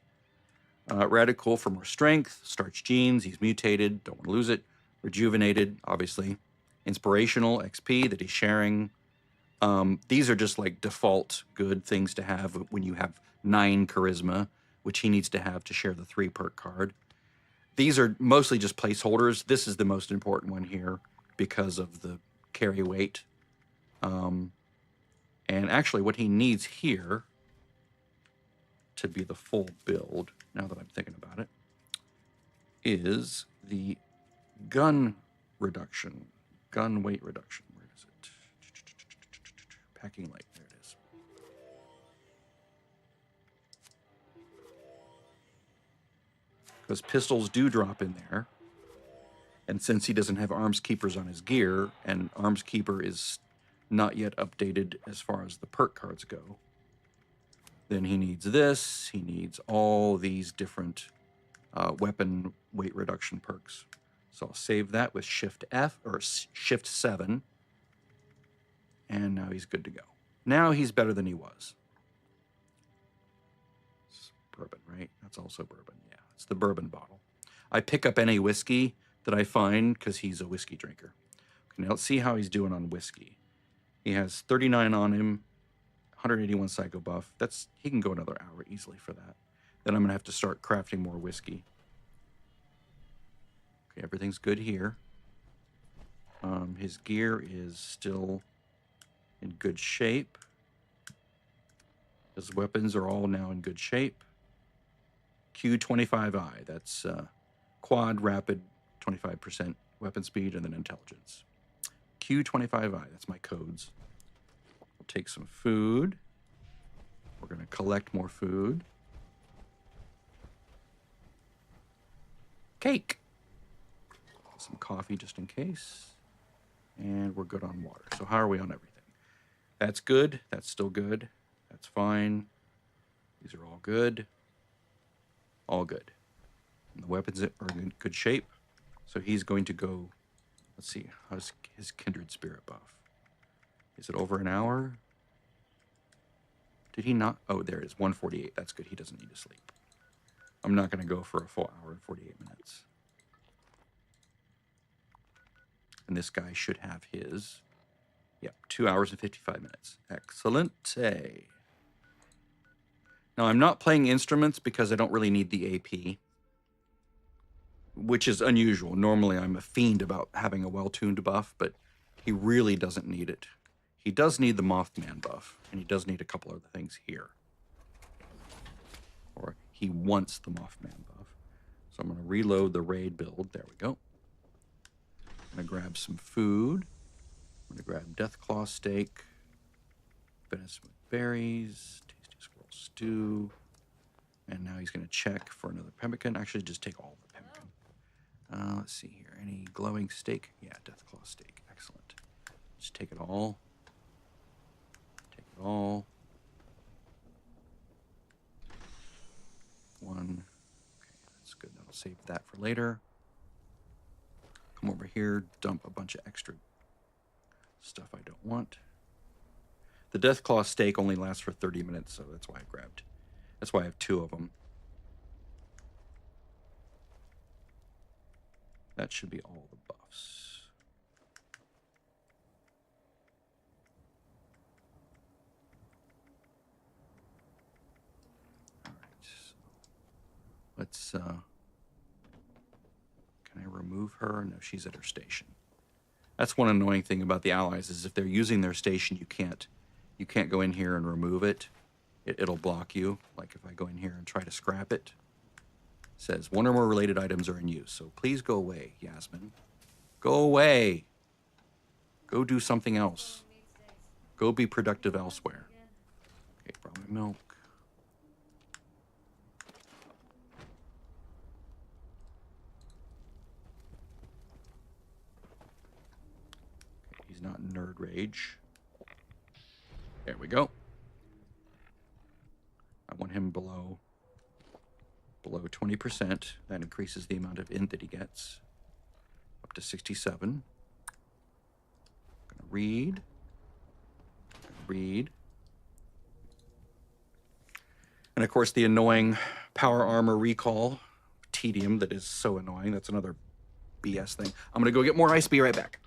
Radical for more strength. Starch genes, he's mutated, don't want to lose it. Rejuvenated, obviously. Inspirational, XP that he's sharing. These are just like default good things to have when you have 9 charisma, which he needs to have to share the 3 perk card. These are mostly just placeholders. This is the most important one here because of the carry weight. And actually what he needs here to be the full build, now that I'm thinking about it, is the gun reduction, gun weight reduction. Where is it? Packing light, there it is. Because pistols do drop in there. And since he doesn't have arms keepers on his gear, and arms keeper is not yet updated as far as the perk cards go, Then he needs this. He needs all these different weapon weight reduction perks. So I'll save that with Shift F or Shift 7. And now he's good to go. Now he's better than he was. It's bourbon, right? That's also bourbon. Yeah, it's the bourbon bottle. I pick up any whiskey that I find because he's a whiskey drinker. Okay, now let's see how he's doing on whiskey. He has 39 on him, 181 psycho buff. He can go another hour easily for that. Then I'm gonna have to start crafting more whiskey. Okay, everything's good here. His gear is still in good shape. His weapons are all now in good shape. Q25I, that's quad rapid 25% weapon speed and then intelligence. Q25I, that's my codes. We'll take some food. We're gonna collect more food. Cake. Some coffee just in case. And we're good on water. So how are we on everything? That's good. That's still good. That's fine. These are all good. All good. And the weapons are in good shape. So he's going to go, let's see, how's his kindred spirit buff? Is it over an hour? Did he not? Oh, there it is, 148. That's good. He doesn't need to sleep. I'm not going to go for a full hour and 48 minutes. And this guy should have his, yep, 2 hours and 55 minutes. Excellent. Now, I'm not playing instruments because I don't really need the AP, which is unusual. Normally, I'm a fiend about having a well-tuned buff, but he really doesn't need it. He does need the Mothman buff, and he does need a couple other things here. Or he wants the Mothman buff. So I'm going to reload the raid build. There we go. I'm going to grab some food. I'm going to grab Deathclaw steak, venison with berries, tasty squirrel stew. And now he's going to check for another pemmican. Actually, just take all the pemmican. Let's see here. Any glowing steak? Yeah, Deathclaw steak. Excellent. Just take it all. Take it all. One. Okay, that's good. That'll save that for later. Come over here, dump a bunch of extra stuff I don't want. The Deathclaw steak only lasts for 30 minutes, so that's why I grabbed. That's why I have 2 of them. That should be all the buffs. All right, so let's, can I remove her? No, she's at her station. That's one annoying thing about the allies is if they're using their station, you can't go in here and remove it. It'll block you. Like if I go in here and try to scrap it, it says 1 or more related items are in use. So please go away, Yasmin. Go away. Go do something else. Go be productive elsewhere. Okay, brought my milk. Okay, he's not in nerd rage. There we go. I want him below 20%. That increases the amount of int that he gets up to 67. I'm gonna read. And of course the annoying power armor recall tedium that is so annoying. That's another BS thing. I'm gonna go get more ice. Be right back.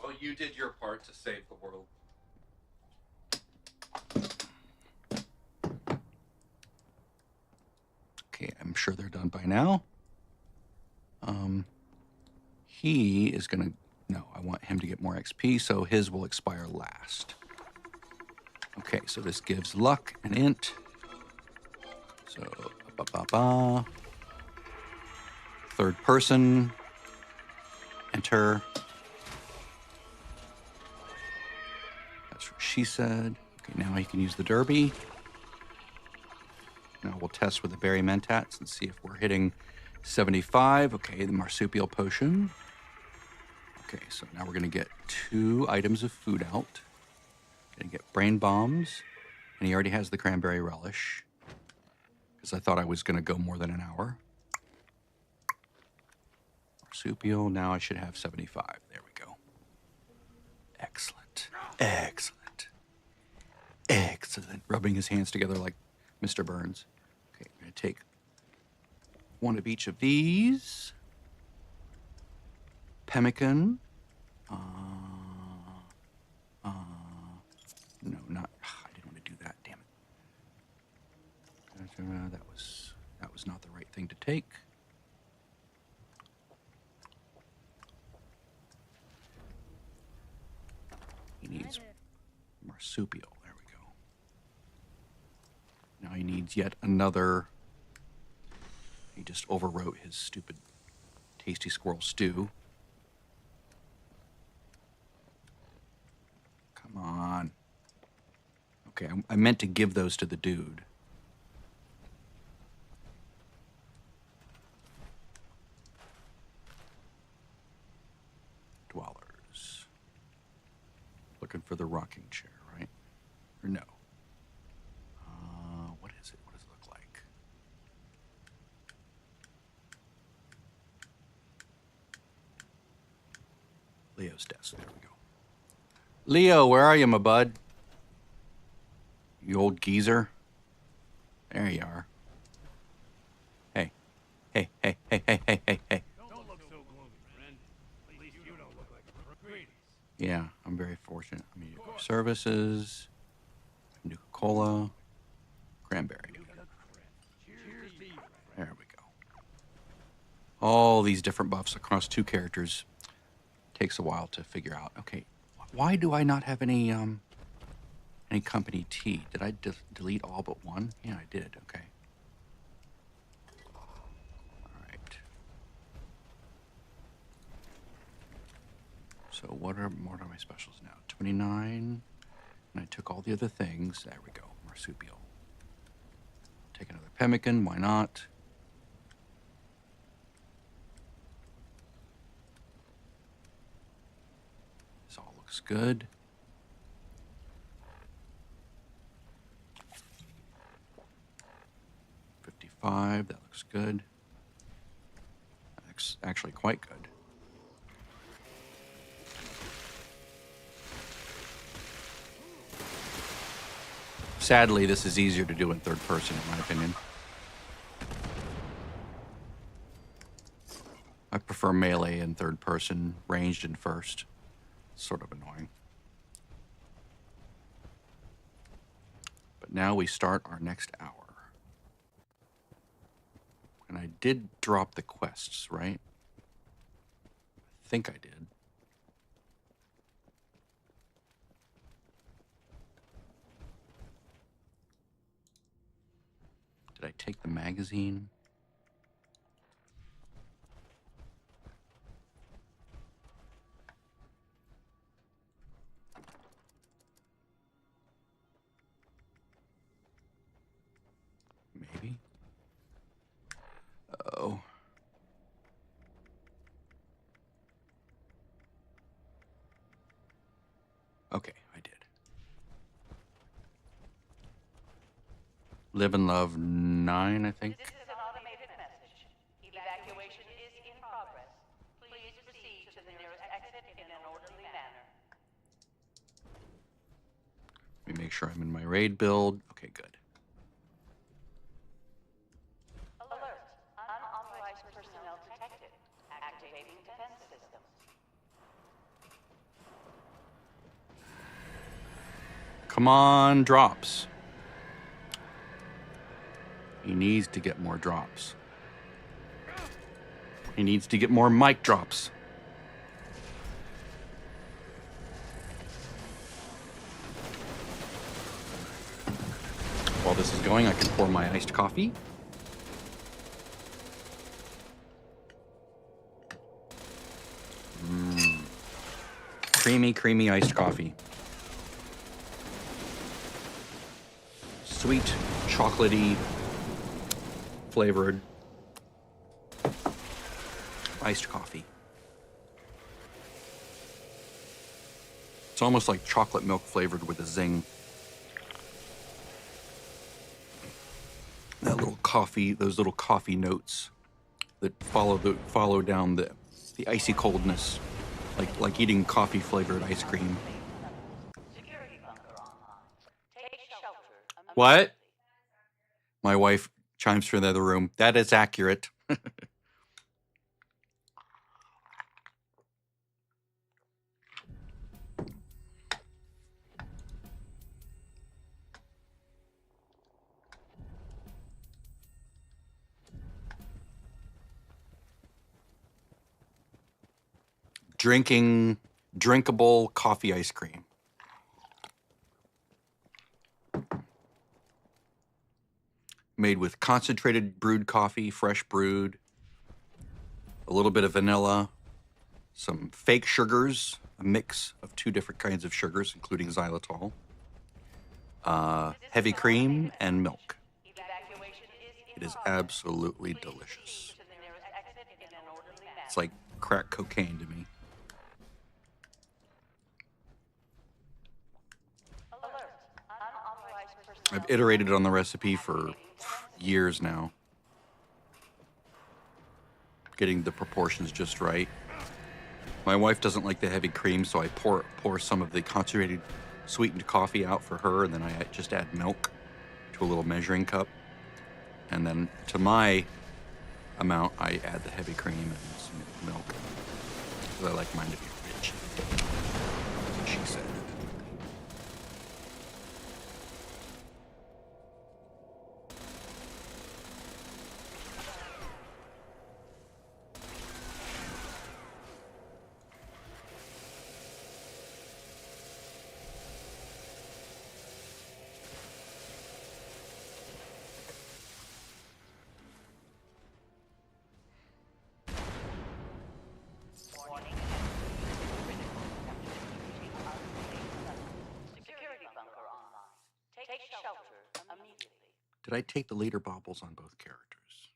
Well, you did your part to save the world. Okay, I'm sure they're done by now. He is gonna, no, I want him to get more XP, so his will expire last. Okay, so this gives luck and int. So, third person, enter. he said. Okay, now he can use the derby. Now we'll test with the berry mentats and see if we're hitting 75. Okay, the marsupial potion. Okay, so now we're gonna get 2 items of food out. Gonna get brain bombs, and he already has the cranberry relish, because I thought I was gonna go more than an hour. Marsupial, now I should have 75. There we go. Excellent. Excellent. Excellent. Rubbing his hands together like Mr. Burns. Okay, I'm gonna take 1 of each of these. Pemmican. No, not. I didn't want to do that. Damn it. That was not the right thing to take. He needs marsupial. There we go. Now he needs yet another. He just overwrote his stupid tasty squirrel stew. Come on. Okay, I meant to give those to the dude. Dwellers. Looking for the rocking chair, right? Or no? What is it? What does it look like? Leo's desk. There we go. Leo, where are you, my bud? You old geezer. There you are. Hey. Hey, hey, hey, hey, hey, hey, hey. Don't look so gloomy, friend. At least you don't look like a greatest. Yeah, I'm very fortunate. I mean, services, Nuka-Cola, cranberry. Cheers to you, friend. There we go. All these different buffs across 2 characters. Takes a while to figure out. Okay, why do I not have any company tea? Did I delete all but 1? Yeah, I did. Okay. All right. So what are my specials now? 29. And I took all the other things. There we go. Marsupial. Take another pemmican. Why not? This all looks good. That looks good. That looks actually quite good. Sadly, this is easier to do in third person, in my opinion. I prefer melee in third person, ranged in first. It's sort of annoying. But now we start our next hour. And I did drop the quests, right? I think I did. Did I take the magazine? Maybe. Oh. Okay, I did. Live and Love 9, I think. This is an automated message. Evacuation is in progress. Please proceed to the nearest exit in an orderly manner. Let me make sure I'm in my raid build. Okay, good. Alert. Unauthorized personnel detected. Activating defense systems. Come on, drops. He needs to get more drops. He needs to get more mic drops. While this is going, I can pour my iced coffee. Creamy, creamy iced coffee. sweet, chocolatey, flavored iced coffee. It's almost like chocolate milk flavored with a zing. That little coffee, those little coffee notes that follow down the icy coldness, like eating coffee flavored ice cream. Security bunker online. Take shelter. What? My wife chimes from the other room. That is accurate. Drinkable coffee ice cream. Made with concentrated brewed coffee, fresh brewed, a little bit of vanilla, some fake sugars, a mix of 2 different kinds of sugars, including xylitol, heavy cream, and milk. Evacuation is It is absolutely delicious. to the nearest exit in an orderly manner. It's like crack cocaine to me. Alert. Unauthorized personnel. I've iterated on the recipe for years now, getting the proportions just right. My wife doesn't like the heavy cream, so I pour some of the concentrated sweetened coffee out for her, and then I just add milk to a little measuring cup. And then to my amount, I add the heavy cream and some milk. Because I like mine to be rich. That's what she said. Warning. Security bunker online. Take shelter immediately. Did I take the leader baubles on both characters?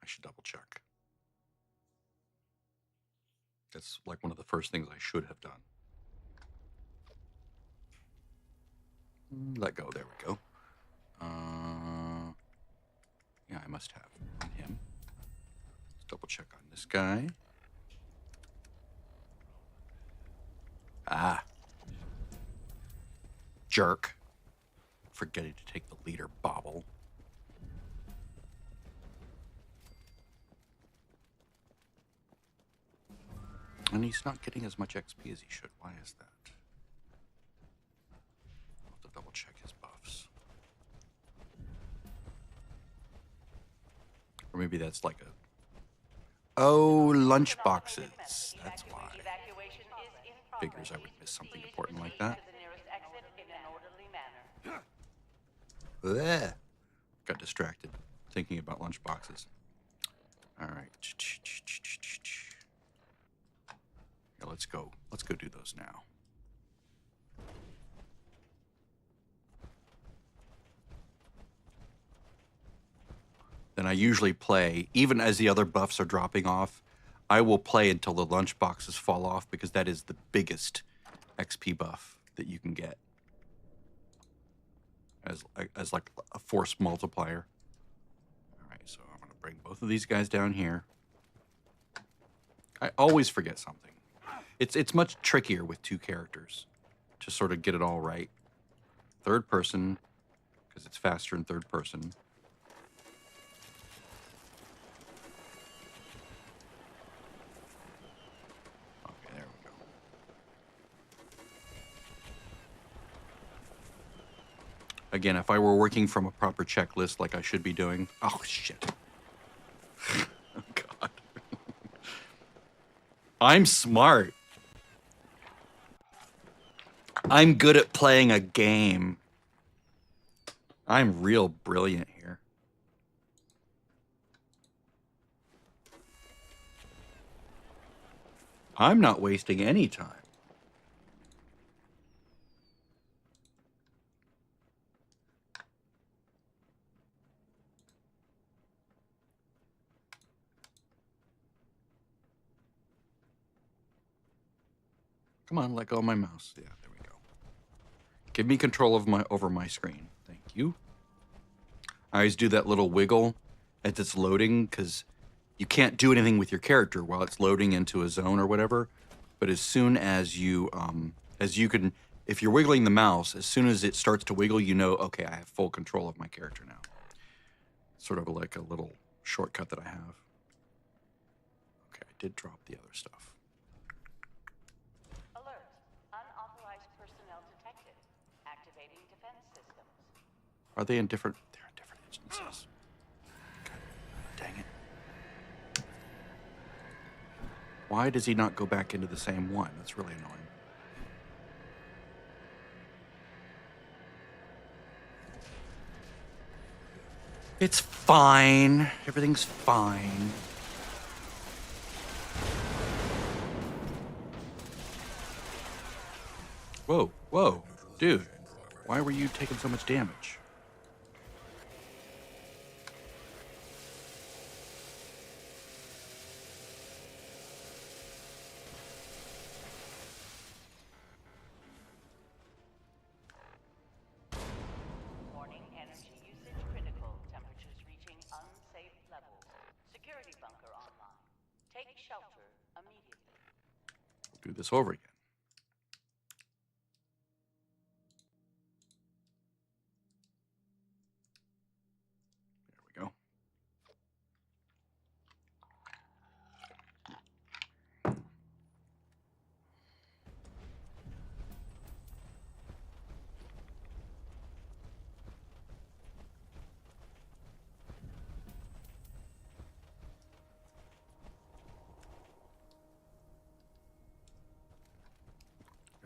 I should double check. That's like one of the first things I should have done. Let go. There we go. Yeah, I must have on him. Let's double check on this guy. Ah. Jerk. Forgetting to take the leader bauble. And he's not getting as much XP as he should. Why is that? I'll have to double check his buffs. Or maybe that's like a... Oh, lunch boxes. That's why. Evacuation is in progress. Figures I would miss something important like that. To the nearest exit in an orderly manner. Blech. Got distracted thinking about lunch boxes. All right. Yeah, let's go. Let's go do those now. Then I usually play, even as the other buffs are dropping off, I will play until the lunch boxes fall off because that is the biggest XP buff that you can get as like a force multiplier. All right, so I'm gonna bring both of these guys down here. I always forget something. It's much trickier with 2 characters to sort of get it all right. Third person, because it's faster in third person. Okay, there we go. Again, if I were working from a proper checklist like I should be doing... Oh, shit. Oh, God. I'm smart. I'm good at playing a game. I'm real brilliant here. I'm not wasting any time. Come on, let go of my mouse. Yeah, there we go. Give me control of over my screen. Thank you. I always do that little wiggle as it's loading because you can't do anything with your character while it's loading into a zone or whatever. But as soon as you can, if you're wiggling the mouse, as soon as it starts to wiggle, you know, okay, I have full control of my character now. Sort of like a little shortcut that I have. Okay, I did drop the other stuff. Alert. Unauthorized personnel detected. Activating defense systems. Are they in different? They're in different instances. God, dang it. Why does he not go back into the same one? That's really annoying. It's fine. Everything's fine. Whoa, whoa, dude. Why were you taking so much damage? Warning, energy usage critical. Temperatures reaching unsafe levels. Security bunker online. Take shelter immediately. We'll do this over again. There we go.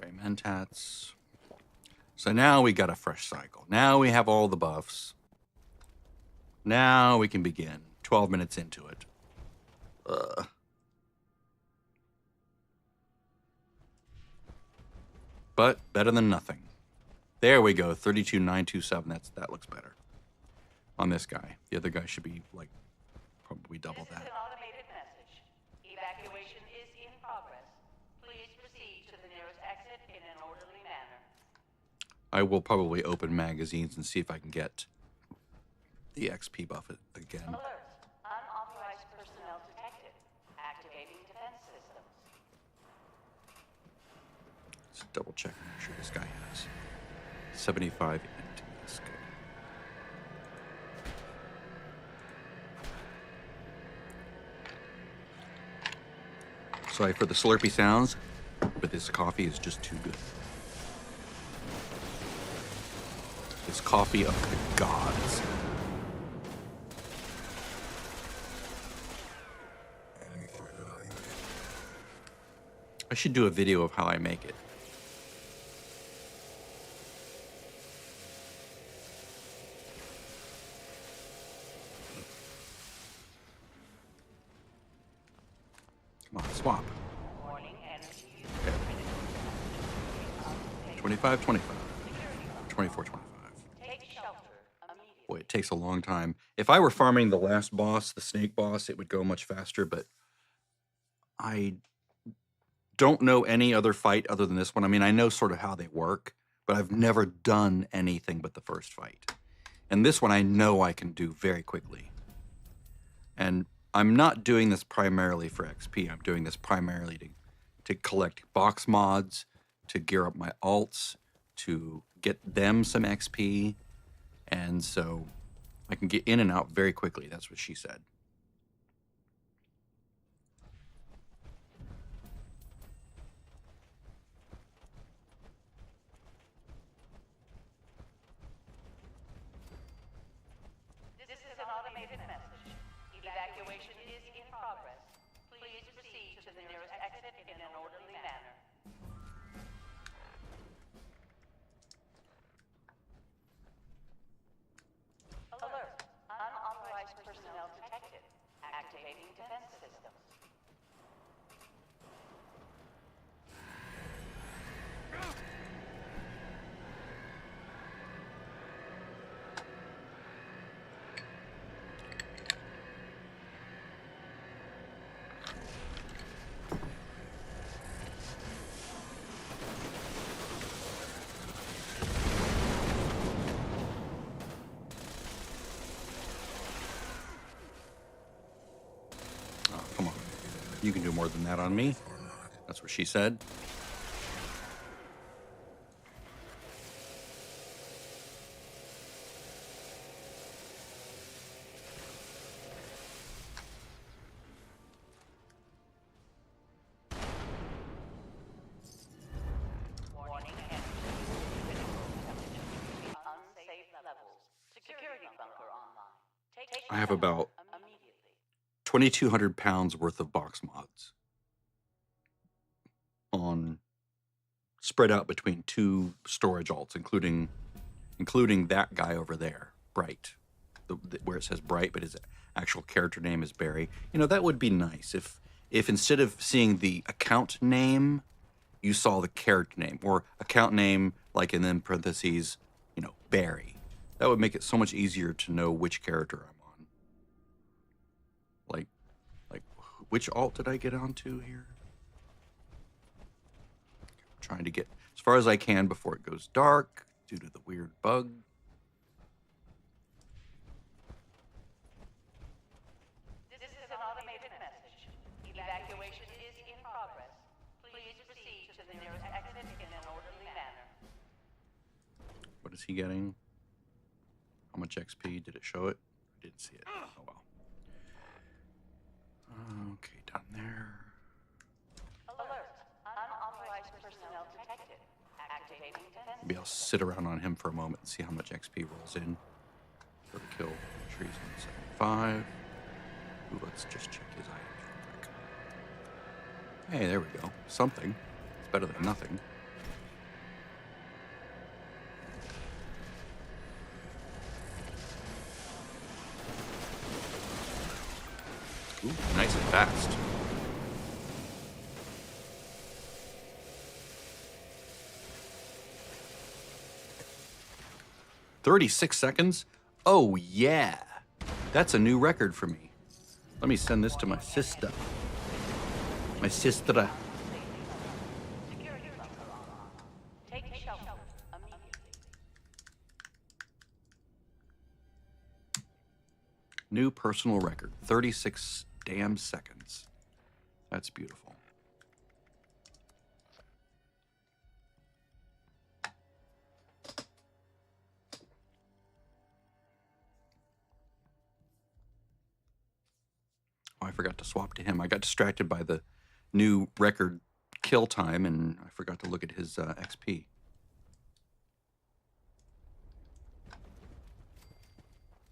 Okay, Mentats. So now we got a fresh cycle. Now we have all the buffs. Now we can begin. 12 minutes into it. But better than nothing. There we go. 32,927. That looks better. On this guy. The other guy should be like probably double This is that. an automated message. Evacuation is in progress. Please proceed to the nearest exit in an orderly manner. I will probably open magazines and see if I can get the XP buff again. Alert. Unauthorized personnel detected. Activating defense systems. Let's double check and make sure this guy has 75 into this guy. Sorry for the slurpy sounds, but this coffee is just too good. This coffee of the gods. I should do a video of how I make it. Come on, swap. Warning, energy usage Okay. critical. 25, 25. 24, 25. Take shelter immediately. Boy, it takes a long time. If I were farming the last boss, the snake boss, it would go much faster, but I don't know any other fight other than this one. I mean, I know sort of how they work, but I've never done anything but the first fight. And this one I know I can do very quickly. And I'm not doing this primarily for XP. I'm doing this primarily to collect box mods, to gear up my alts, to get them some XP. And so I can get in and out very quickly. That's what she said. This is an automated message. Evacuation is in progress. Please proceed to the nearest exit in an orderly manner. Alert. Unauthorized personnel detected. Activating defense systems. You can do more than that on me. That's what she said. Warning, energy critical. Unsafe levels. Security bunker online. Take I have shelter about immediately. 2,200 pounds worth of box mods on spread out between 2 storage alts, including that guy over there, Bright, where it says Bright, but his actual character name is Barry. You know, that would be nice if instead of seeing the account name, you saw the character name, or account name, like, and then parentheses, you know, Barry. That would make it so much easier to know which character I'm on. Like, which alt did I get onto here? I'm trying to get as far as I can before it goes dark due to the weird bug. This is an automated message. Evacuation is in progress. Please proceed to the nearest exit in an orderly manner. What is he getting? How much XP? Did it show it? I didn't see it. Oh well. Okay, down there. Alert. Unauthorized personnel detected. Activating defense. Maybe I'll sit around on him for a moment and see how much XP rolls in. Go to kill trees on 75. Ooh, let's just check his items real quick. Hey, there we go. Something. It's better than nothing. Ooh, nice and fast. "36 seconds? Oh, yeah. That's a new record for me. Let me send this to my sister. My sister. Security bunker online. Take shelter immediately. New personal record. 36 damn seconds. That's beautiful. Oh, I forgot to swap to him. I got distracted by the new record kill time, and I forgot to look at his XP.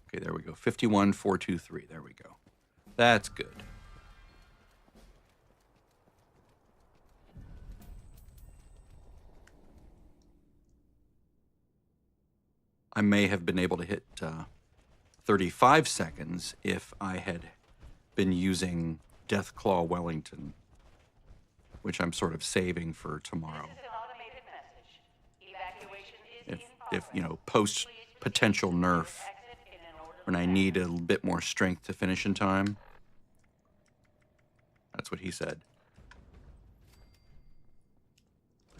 Okay, there we go. 51,423. There we go. That's good. I may have been able to hit 35 seconds if I had been using Deathclaw Wellington, which I'm sort of saving for tomorrow. This is an automated message. Evacuation is in If progress. you know, post potential nerf, Exit in an orderly when I need a little bit more strength to finish in time. That's what he said.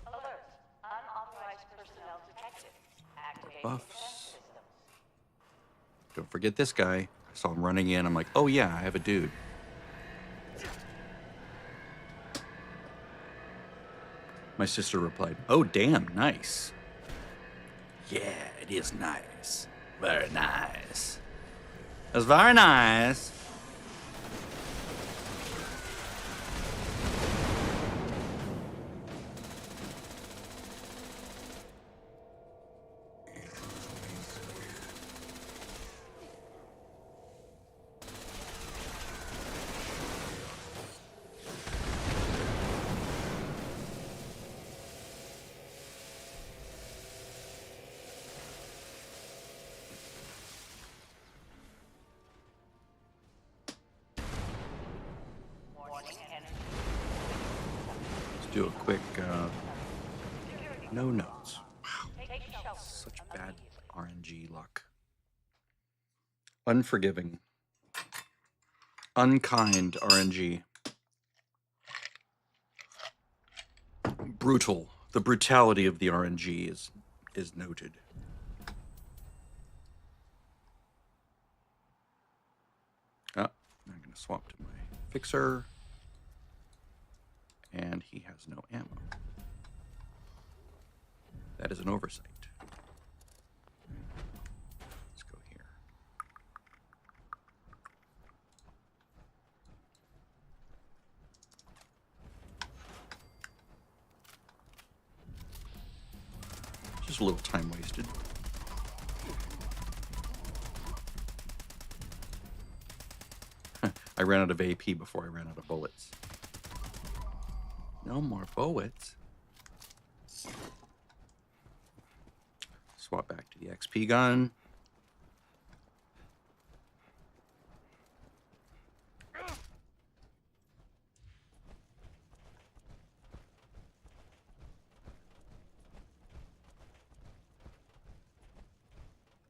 Alert. Unauthorized personnel detected. Activating Buffs. defense systems. Don't forget this guy. I saw him running in. I'm like, oh yeah, I have a dude. My sister replied, oh damn, nice. Yeah, it is nice. Very nice. That's very nice. Warning, energy. Let's do a quick no notes. Wow, Take shelter such bad immediately. RNG luck. Unforgiving. Unkind RNG. Brutal. The brutality of the RNG is noted. Oh, I'm going to swap to my fixer. he has no ammo. That is an oversight. Let's go here. Just a little time wasted. I ran out of AP before I ran out of bullets. No more bullets. Swap back to the XP gun.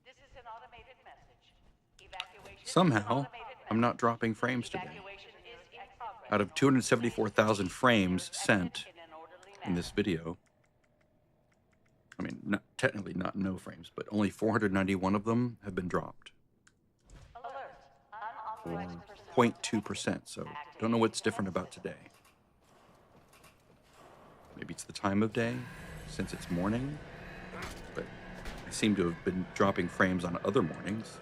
This is an automated message. Evacuation is an Somehow, automated I'm not message. dropping frames today. Evacuation is in progress. Out of 274,000 frames sent In an orderly in this manner. video, I mean, technically not no frames, but only 491 of them have been dropped. Alert. Or Unauthorized personnel. 0.2%, so don't know what's different about today. Maybe it's the time of day, since it's morning, but I seem to have been dropping frames on other mornings.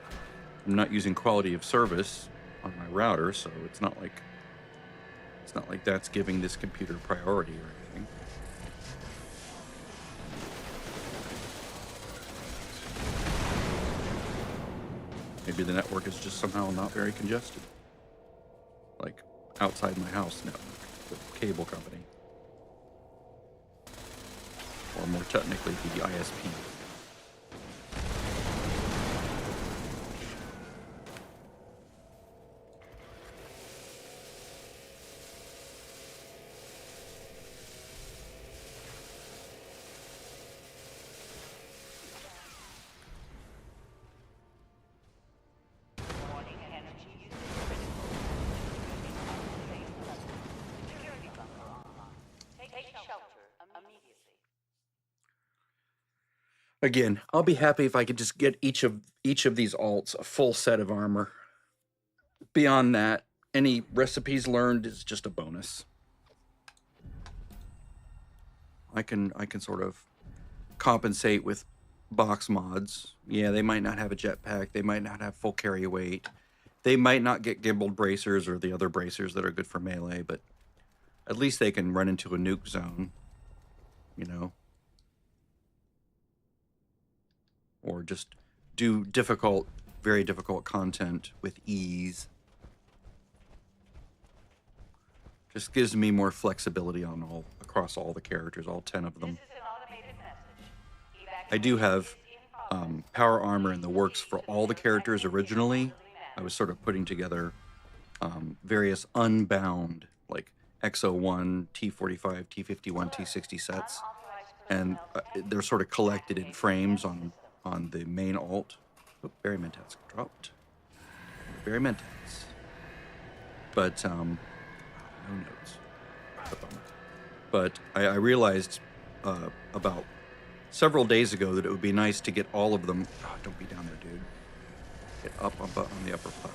I'm not using quality of service on my router, so it's not like that's giving this computer priority or anything. Maybe the network is just somehow not very congested. Like outside my house network, the cable company. Or more technically, the ISP. Warning, energy usage critical. Unsafe level. Security bunker online. Take shelter immediately. Again, I'll be happy if I could just get each of these alts a full set of armor. Beyond that, any recipes learned is just a bonus. I can sort of compensate with box mods. Yeah, they might not have a jetpack, they might not have full carry weight, they might not get gimbaled bracers or the other bracers that are good for melee, but at least they can run into a nuke zone, you know, or just do difficult, very difficult content with ease. Just gives me more flexibility on across all the characters, all 10 of them. This is an automated message. I do have Evacuation is in progress. power armor in the works for all the characters originally. I was sort of putting together various unbound, like XO1, T45, T51, T60 sets, and they're sort of collected in frames on the main alt. Oh, Barry Mentats dropped. Barry Mentats. But no notes. A bummer. But I realized about several days ago that it would be nice to get all of them. Oh, don't be down there, dude. Get up on the upper platform.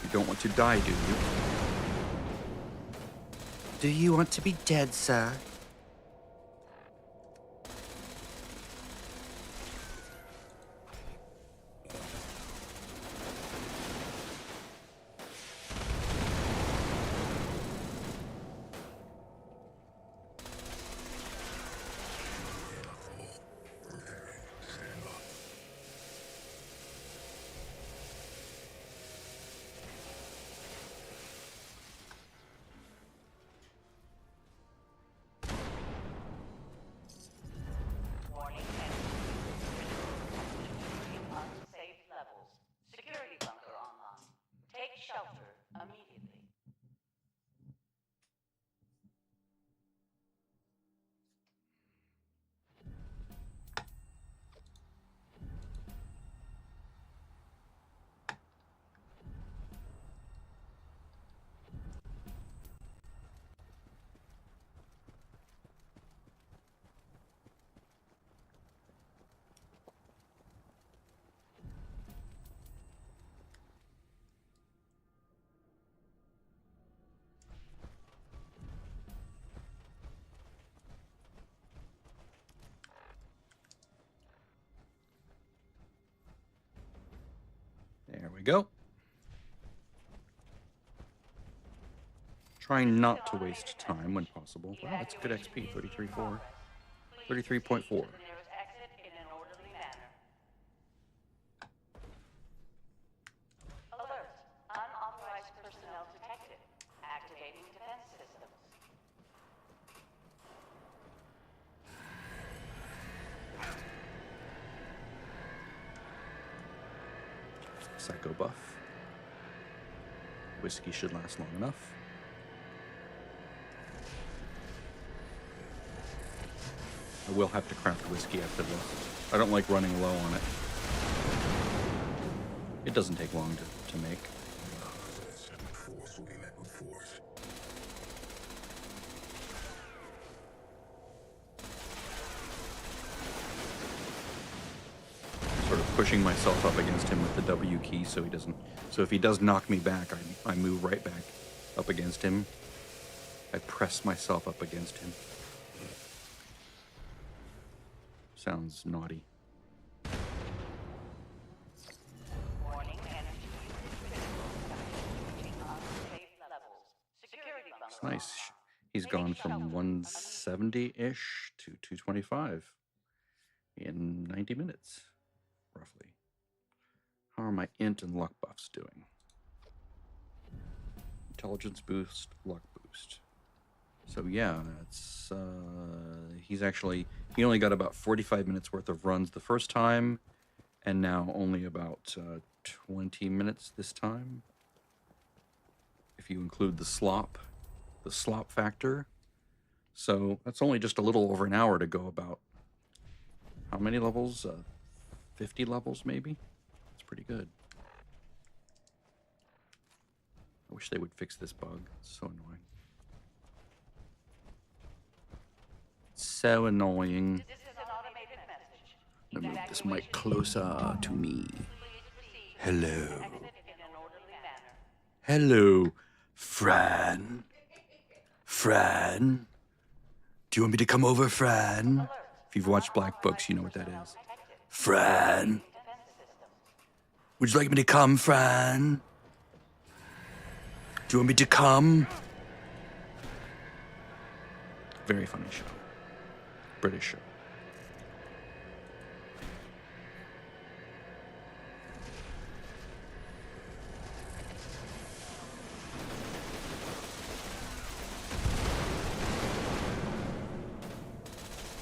You don't want to die, do you? Do you want to be dead, sir? we go. Trying not to waste time when possible. Wow, that's good XP. 33.4. 33.4. Alert. Unauthorized personnel detected. Activating defense systems. Psycho buff. Whiskey should last long enough. I will have to craft whiskey after this. I don't like running low on it. It doesn't take long to make. Sort of pushing myself up against him with the W key so he doesn't. So if he does knock me back, I move right back up against him. I press myself up against him. Sounds naughty. Warning, energy usage critical. Reaching unsafe levels. Security bunker It's nice. online. He's gone from 170-ish to 225 in 90 minutes, roughly. How are my int and luck buffs doing? Intelligence boost, luck boost. So yeah, it's he only got about 45 minutes worth of runs the first time, and now only about 20 minutes this time. If you include the slop factor. So that's only just a little over an hour to go about. How many levels? 50 levels maybe? That's pretty good. I wish they would fix this bug. It's so annoying. So annoying. This is an automated message. Let me move this mic closer to me. Please proceed to Hello. exit in an orderly manner. Hello, Fran. Fran? Do you want me to come over, Fran? If you've watched Black Books, you know what that is. Fran? Would you like me to come, Fran? Do you want me to come? Very funny show. British show.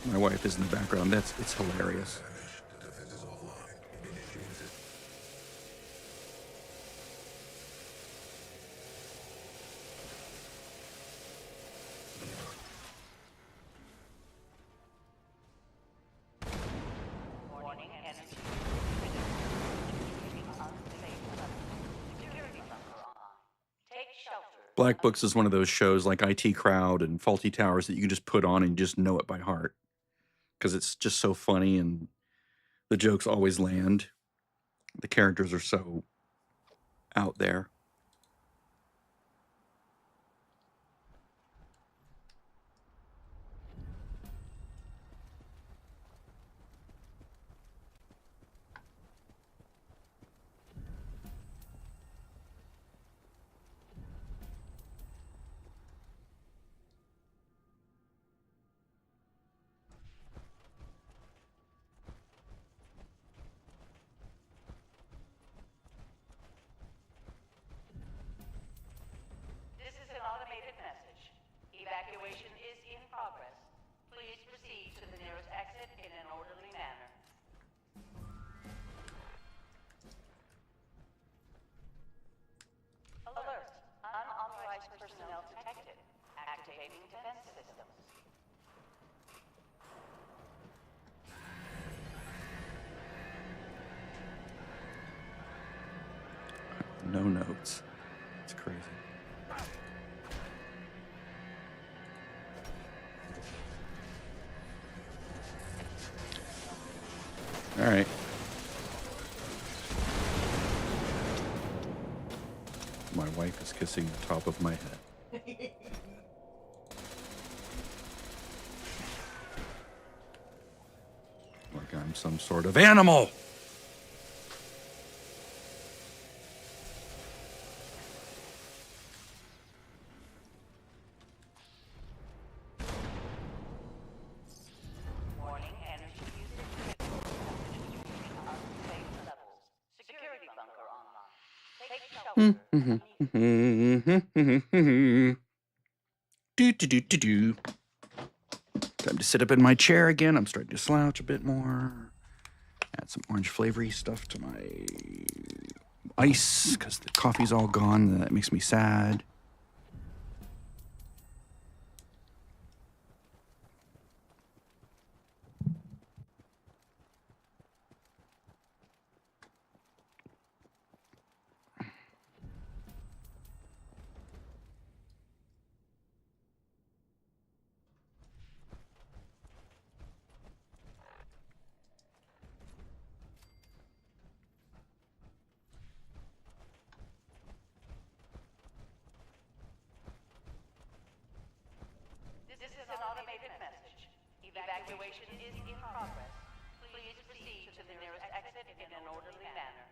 My wife is in the background. It's hilarious. Warning, energy reaching unsafe levels. Security bunker online. Take shelter. Black Books is one of those shows like IT Crowd and Faulty Towers that you can just put on and just know it by heart. Because it's just so funny and the jokes always land. The characters are so out there. This is an automated message. Evacuation is in progress. Please proceed to the nearest exit in an orderly manner. Alert. Unauthorized personnel detected. Activating defense systems. No notes. It's crazy. All right. My wife is kissing the top of my head. Like I'm some sort of animal. Do, do, do, do, do. Time to sit up in my chair again. I'm starting to slouch a bit more. Add some orange flavory stuff to my ice because the coffee's all gone and that makes me sad. This is an automated message. Evacuation is in progress. Please proceed to the nearest exit in an orderly manner.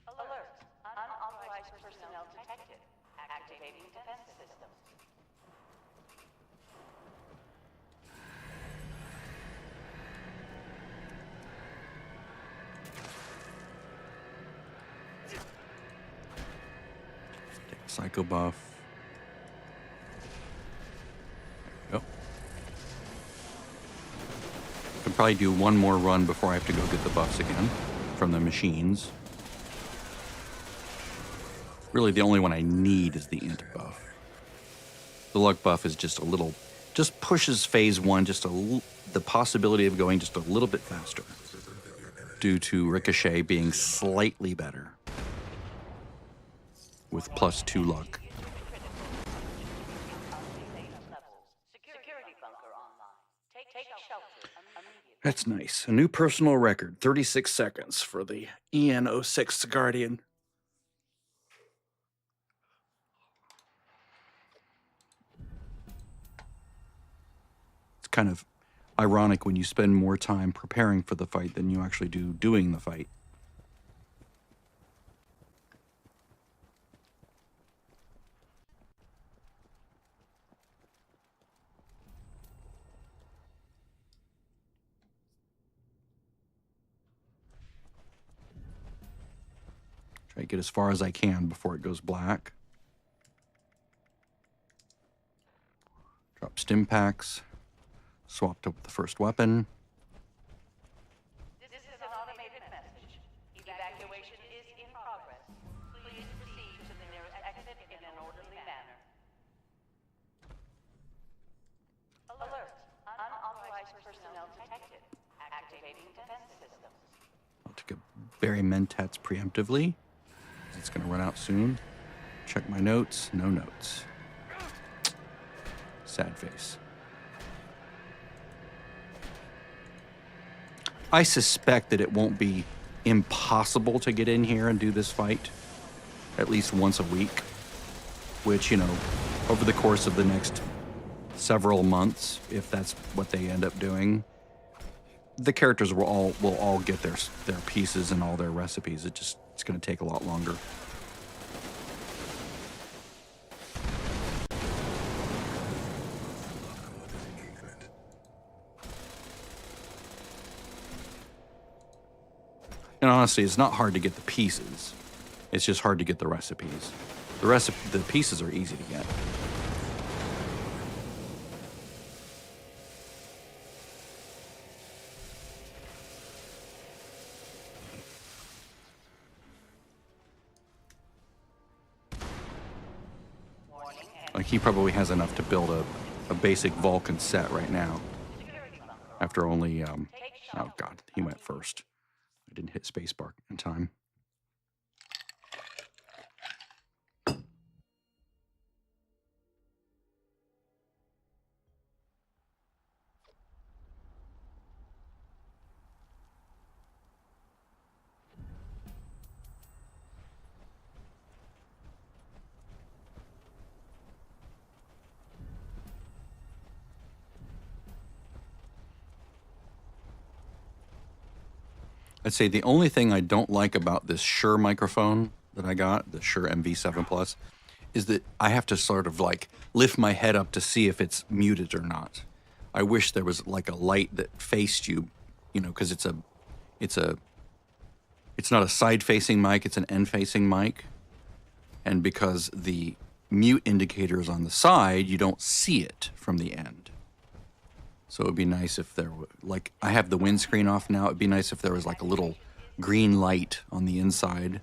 Alert. Unauthorized personnel detected. Activating defense systems. Take a psycho buff. There we go. Could probably do one more run before I have to go get the buffs again from the machines. Really, the only one I need is the int buff. The luck buff is just a little, just pushes phase one just the possibility of going just a little bit faster due to Ricochet being slightly better with +2 luck. Security bunker online. Take shelter immediately. That's nice. A new personal record, 36 seconds for the EN06 Guardian. It's kind of ironic when you spend more time preparing for the fight than you actually do doing the fight. Try to get as far as I can before it goes black. Drop stim packs. Swapped up with the first weapon. This is an automated message. Evacuation is in progress. Please proceed to the nearest exit in an orderly manner. Alert. Unauthorized personnel detected. Activating defense systems. I'll take a berry mentats preemptively. It's going to run out soon. Check my notes. No notes. Sad face. I suspect that it won't be impossible to get in here and do this fight at least once a week, which, you know, over the course of the next several months, if that's what they end up doing, the characters will all get their pieces and all their recipes. It's going to take a lot longer. And honestly, it's not hard to get the pieces. It's just hard to get the recipes. The pieces are easy to get. Like, he probably has enough to build a basic Vulcan set right now. After only, oh God, he went first. I didn't hit spacebar in time. I'd say the only thing I don't like about this Shure microphone that I got, the Shure MV7 Plus, is that I have to sort of like lift my head up to see if it's muted or not. I wish there was like a light that faced you, you know, because it's a It's not a side-facing mic, it's an end-facing mic. And because the mute indicator is on the side, you don't see it from the end. So it would be nice if there were, like, I have the windscreen off now. It'd be nice if there was like a little green light on the inside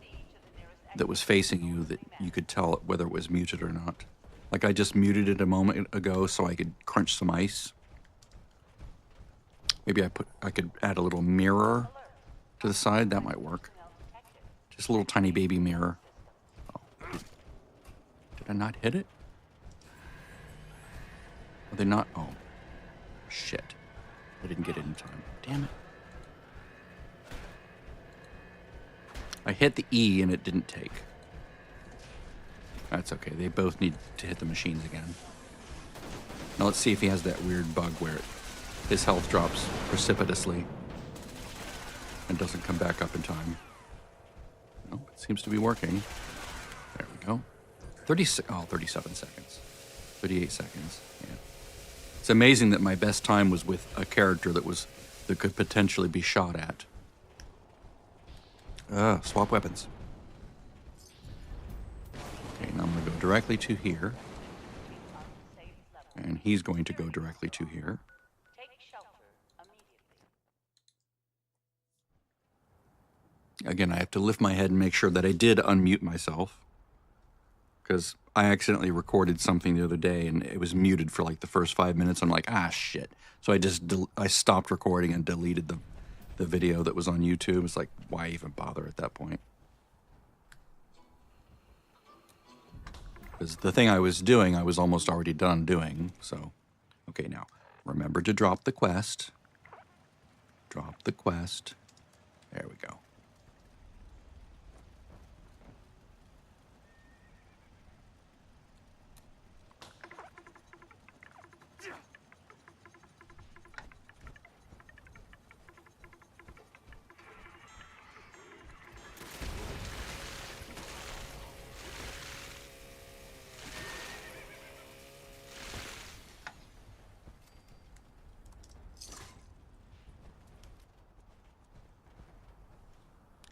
that was facing you that you could tell whether it was muted or not. Like I just muted it a moment ago so I could crunch some ice. Maybe I could add a little mirror to the side. That might work. Just a little tiny baby mirror. Oh, did I not hit it? Are they not? Oh, shit. I didn't get it in time. Damn it. I hit the E and it didn't take. That's okay. They both need to hit the machines again. Now let's see if he has that weird bug where his health drops precipitously and doesn't come back up in time. No, it seems to be working. There we go. 37 seconds. 38 seconds. Yeah. It's amazing that my best time was with a character that could potentially be shot at. Swap weapons. Okay, now I'm going to go directly to here. And he's going to go directly to here. Take shelter immediately. Again, I have to lift my head and make sure that I did unmute myself. Because I accidentally recorded something the other day and it was muted for like the first 5 minutes. I'm like, ah, shit. So I stopped recording and deleted the video that was on YouTube. It's like, why even bother at that point? Because the thing I was doing, I was almost already done doing. So, okay, now remember to drop the quest. Drop the quest. There we go.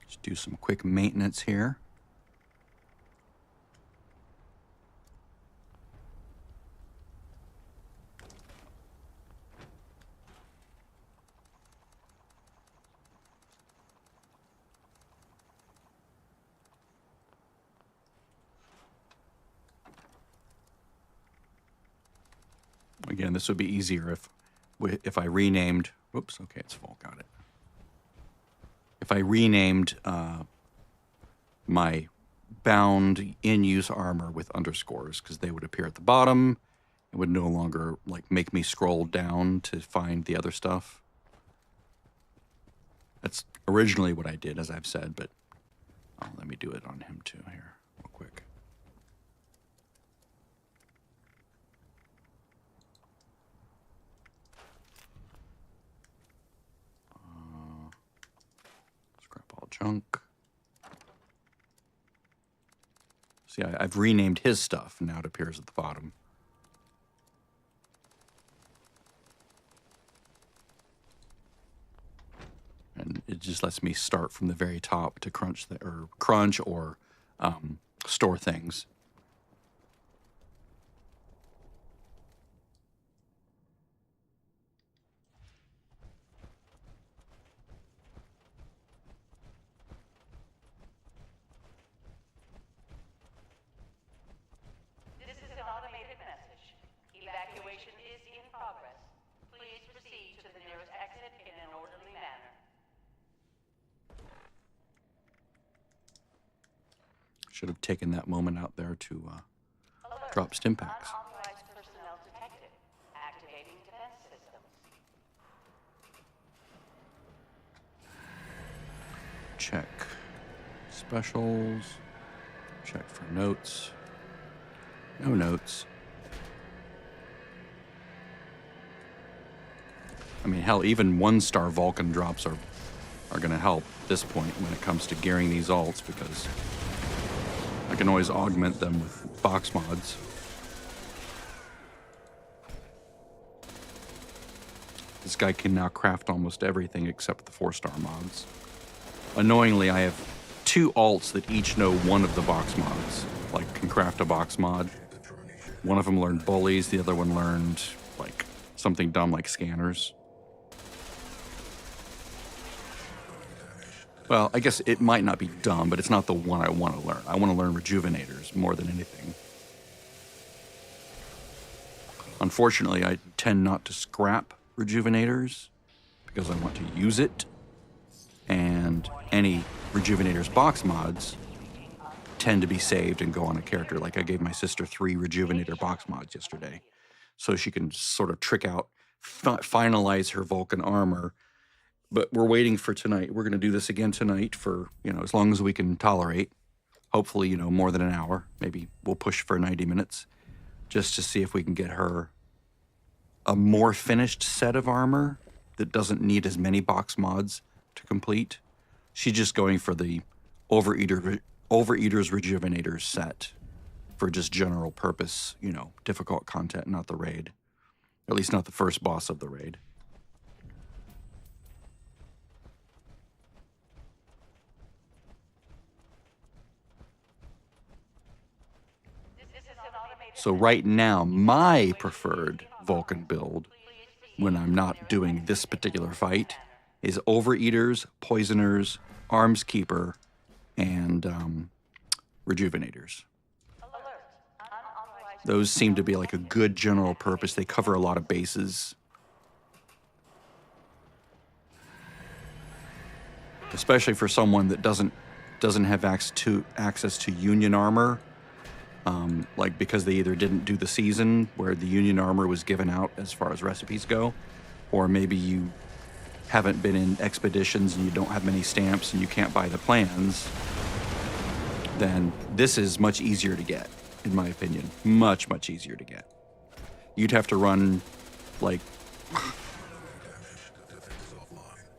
Just do some quick maintenance here. Again, this would be easier if I renamed. Whoops. Okay, it's full. Got it. If I renamed my bound in-use armor with underscores, because they would appear at the bottom. It would no longer like make me scroll down to find the other stuff. That's originally what I did, as I've said, but let me do it on him too here, real quick. Scrap all junk. See, I've renamed his stuff, and now it appears at the bottom. And it just lets me start from the very top to crunch or store things. This is an automated message. Evacuation is in progress. Please proceed to the nearest exit in an orderly manner. Should have taken that moment out there to drop stim packs. Unauthorized personnel detected. Activating defense systems. Check specials. Check for notes. No notes. I mean, hell, even 1-star Vulcan drops are going to help at this point when it comes to gearing these alts, because I can always augment them with box mods. This guy can now craft almost everything except the 4-star mods. Annoyingly, I have 2 alts that each know one of the box mods, like can craft a box mod. One of them learned bullies, the other one learned like something dumb like scanners. Well, I guess it might not be dumb, but it's not the one I want to learn. I want to learn rejuvenators more than anything. Unfortunately, I tend not to scrap rejuvenators because I want to use it. And any rejuvenators box mods tend to be saved and go on a character. Like I gave my sister 3 rejuvenator box mods yesterday, so she can sort of trick out, finalize her Vulcan armor. But we're waiting for tonight. We're going to do this again tonight for, as long as we can tolerate. Hopefully, more than an hour. Maybe we'll push for 90 minutes just to see if we can get her a more finished set of armor that doesn't need as many box mods to complete. She's just going for the Overeater's Rejuvenators set for just general purpose, difficult content, not the raid. At least not the first boss of the raid. So right now, my preferred Vulcan build, when I'm not doing this particular fight, is Overeaters, Poisoners, Armskeeper, and Rejuvenators. Those seem to be like a good general purpose. They cover a lot of bases. Especially for someone that doesn't have access to Union armor. Like because they either didn't do the season where the Union armor was given out as far as recipes go, or maybe you haven't been in expeditions and you don't have many stamps and you can't buy the plans, then this is much easier to get, in my opinion. Much, much easier to get. You'd have to run like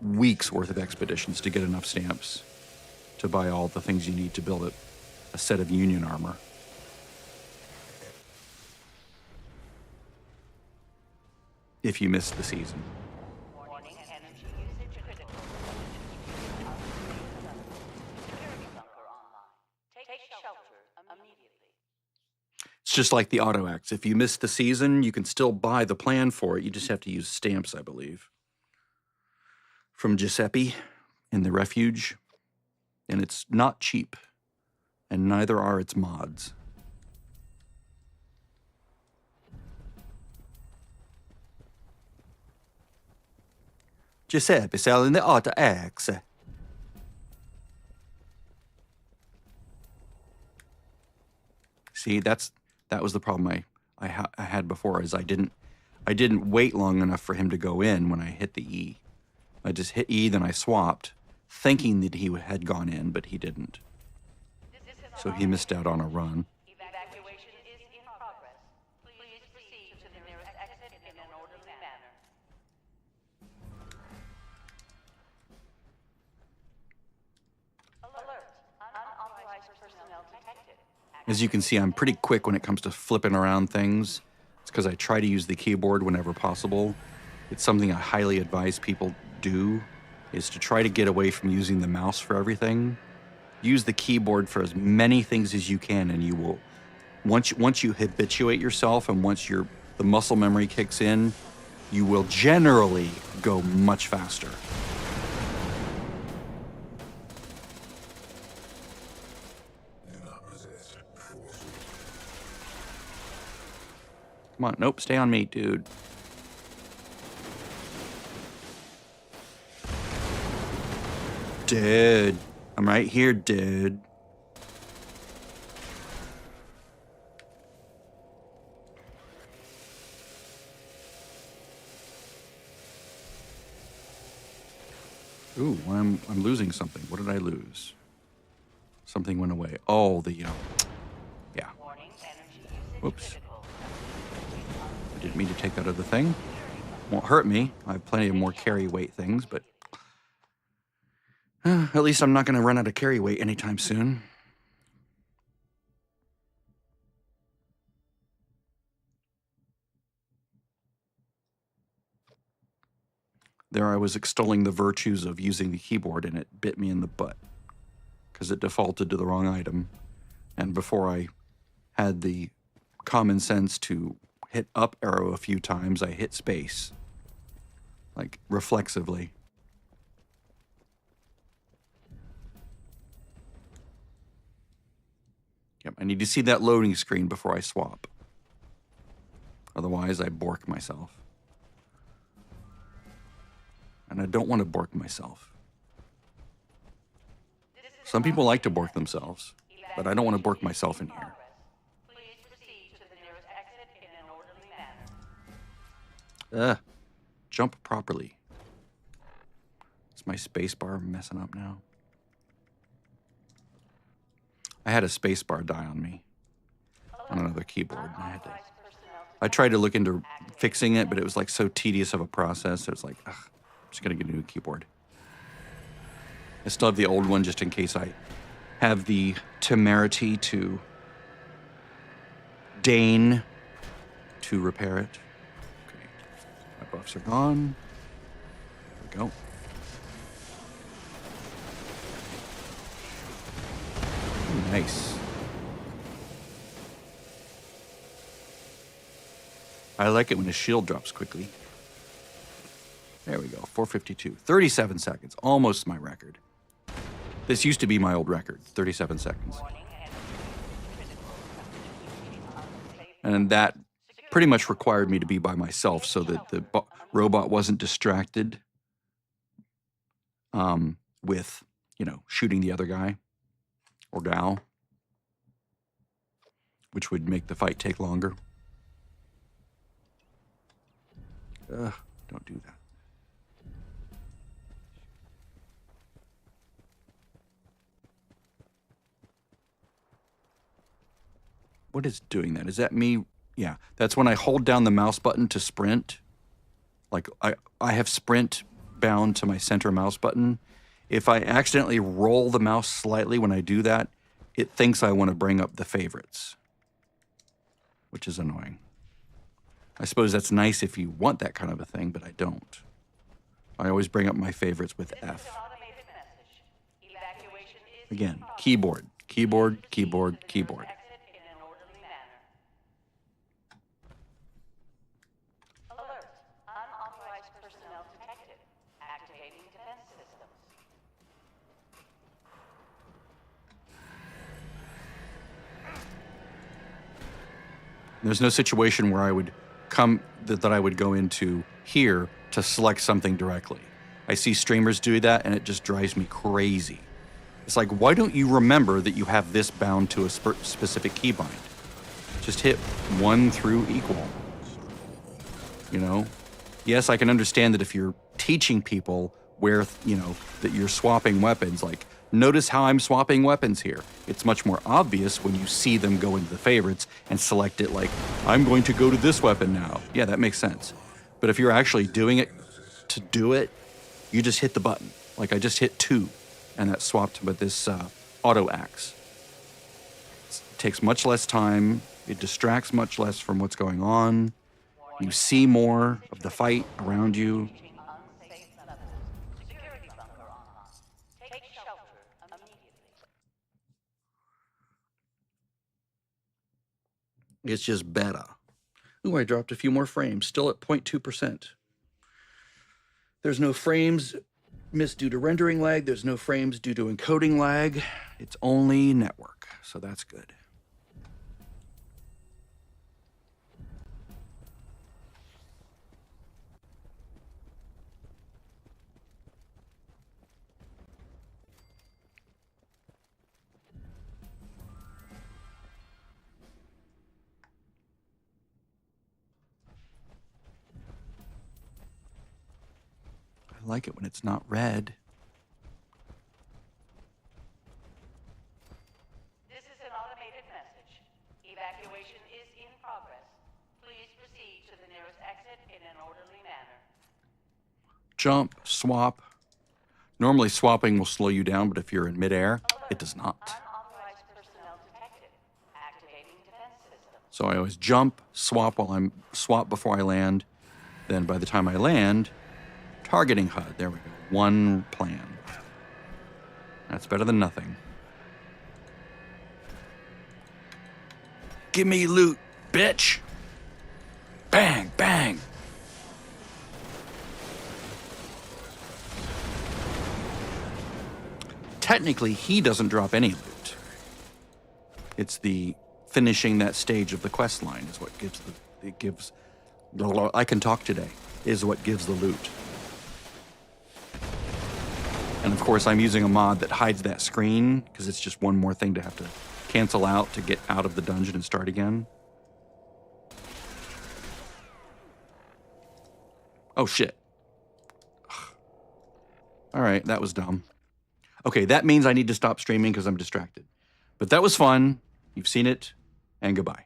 weeks worth of expeditions to get enough stamps to buy all the things you need to build a set of Union armor. If you missed the season. Warning, energy usage critical. Security bunker online. Take shelter immediately. It's just like the auto acts. If you missed the season, you can still buy the plan for it. You just have to use stamps, I believe. From Giuseppe in the Refuge. And it's not cheap. And neither are its mods. Giuseppe selling the auto acts. See, that was the problem I had before, is I didn't wait long enough for him to go in when I hit the E. I just hit E, then I swapped, thinking that he had gone in, but he didn't. So he missed out on a run. Evacuation is in progress. Please proceed to the nearest exit in an orderly manner. Alert. Unauthorized personnel detected. As you can see, I'm pretty quick when it comes to flipping around things. It's because I try to use the keyboard whenever possible. It's something I highly advise people do, is to try to get away from using the mouse for everything. Use the keyboard for as many things as you can, and you will, once you habituate yourself and once the muscle memory kicks in, you will generally go much faster. Come on, nope, stay on me, dude. Dude, I'm right here, dude. Ooh, I'm losing something. What did I lose? Something went away. Oh, yeah. Warning, energy usage Whoops. critical. I didn't mean to take that other thing. Won't hurt me. I have plenty of more carry weight things, but at least I'm not going to run out of carry weight anytime soon. There I was extolling the virtues of using the keyboard, and it bit me in the butt because it defaulted to the wrong item. And before I had the common sense to hit up arrow a few times, I hit space, like reflexively. Yep, I need to see that loading screen before I swap. Otherwise, I bork myself. And I don't want to bork myself. Some people like to bork themselves, but I don't want to bork myself in here. Please proceed to the nearest exit in an orderly manner. Jump properly. Is my spacebar messing up now? I had a spacebar die on me on another keyboard. I tried to look into fixing it, but it was like so tedious of a process. It was like, ugh, I'm just gonna get a new keyboard. I still have the old one just in case I have the temerity to deign to repair it. Okay, my buffs are gone. There we go. Ooh, nice. I like it when his shield drops quickly. There we go, 452. 37 seconds, almost my record. This used to be my old record, 37 seconds. And that pretty much required me to be by myself so that the robot wasn't distracted with, you know, shooting the other guy or gal, which would make the fight take longer. Don't do that. What is doing that? Is that me? Yeah, that's when I hold down the mouse button to sprint. Like I have sprint bound to my center mouse button. If I accidentally roll the mouse slightly when I do that, it thinks I want to bring up the favorites, which is annoying. I suppose that's nice if you want that kind of a thing, but I don't. I always bring up my favorites with F. Again, keyboard, keyboard, keyboard, keyboard. Alert. Unauthorized personnel detected. Activating defense systems. There's no situation where I would come that I would go into here to select something directly. I see streamers do that and it just drives me crazy. It's like, why don't you remember that you have this bound to a specific keybind? Just hit 1 through equal. You know? Yes, I can understand that if you're teaching people where, you know, that you're swapping weapons, like, notice how I'm swapping weapons here. It's much more obvious when you see them go into the favorites and select it like, I'm going to go to this weapon now. Yeah, that makes sense. But if you're actually doing it to do it, you just hit the button. Like I just hit 2 and that swapped with this auto axe. It takes much less time. It distracts much less from what's going on. You see more of the fight around you. Unsafe levels. Security bunker online. Take shelter immediately. It's just better. Ooh, I dropped a few more frames, still at 0.2%. There's no frames missed due to rendering lag. There's no frames due to encoding lag. It's only network, so that's good. I like it when it's not red. This is an automated message. Evacuation is in progress. Please proceed to the nearest exit in an orderly manner. Jump, swap. Normally swapping will slow you down, but if you're in midair, it does not. Unauthorized personnel detected. Activating defense systems. So I always jump, swap before I land. Then by the time I land, Targeting HUD. There we go. One plan. That's better than nothing. Give me loot, bitch! Bang, bang! Technically, he doesn't drop any loot. It's the finishing that stage of the quest line is what gives the, it gives, I can talk today, is what gives the loot. And of course, I'm using a mod that hides that screen because it's just one more thing to have to cancel out to get out of the dungeon and start again. Oh, shit. All right, that was dumb. Okay, that means I need to stop streaming because I'm distracted. But that was fun. You've seen it, and goodbye.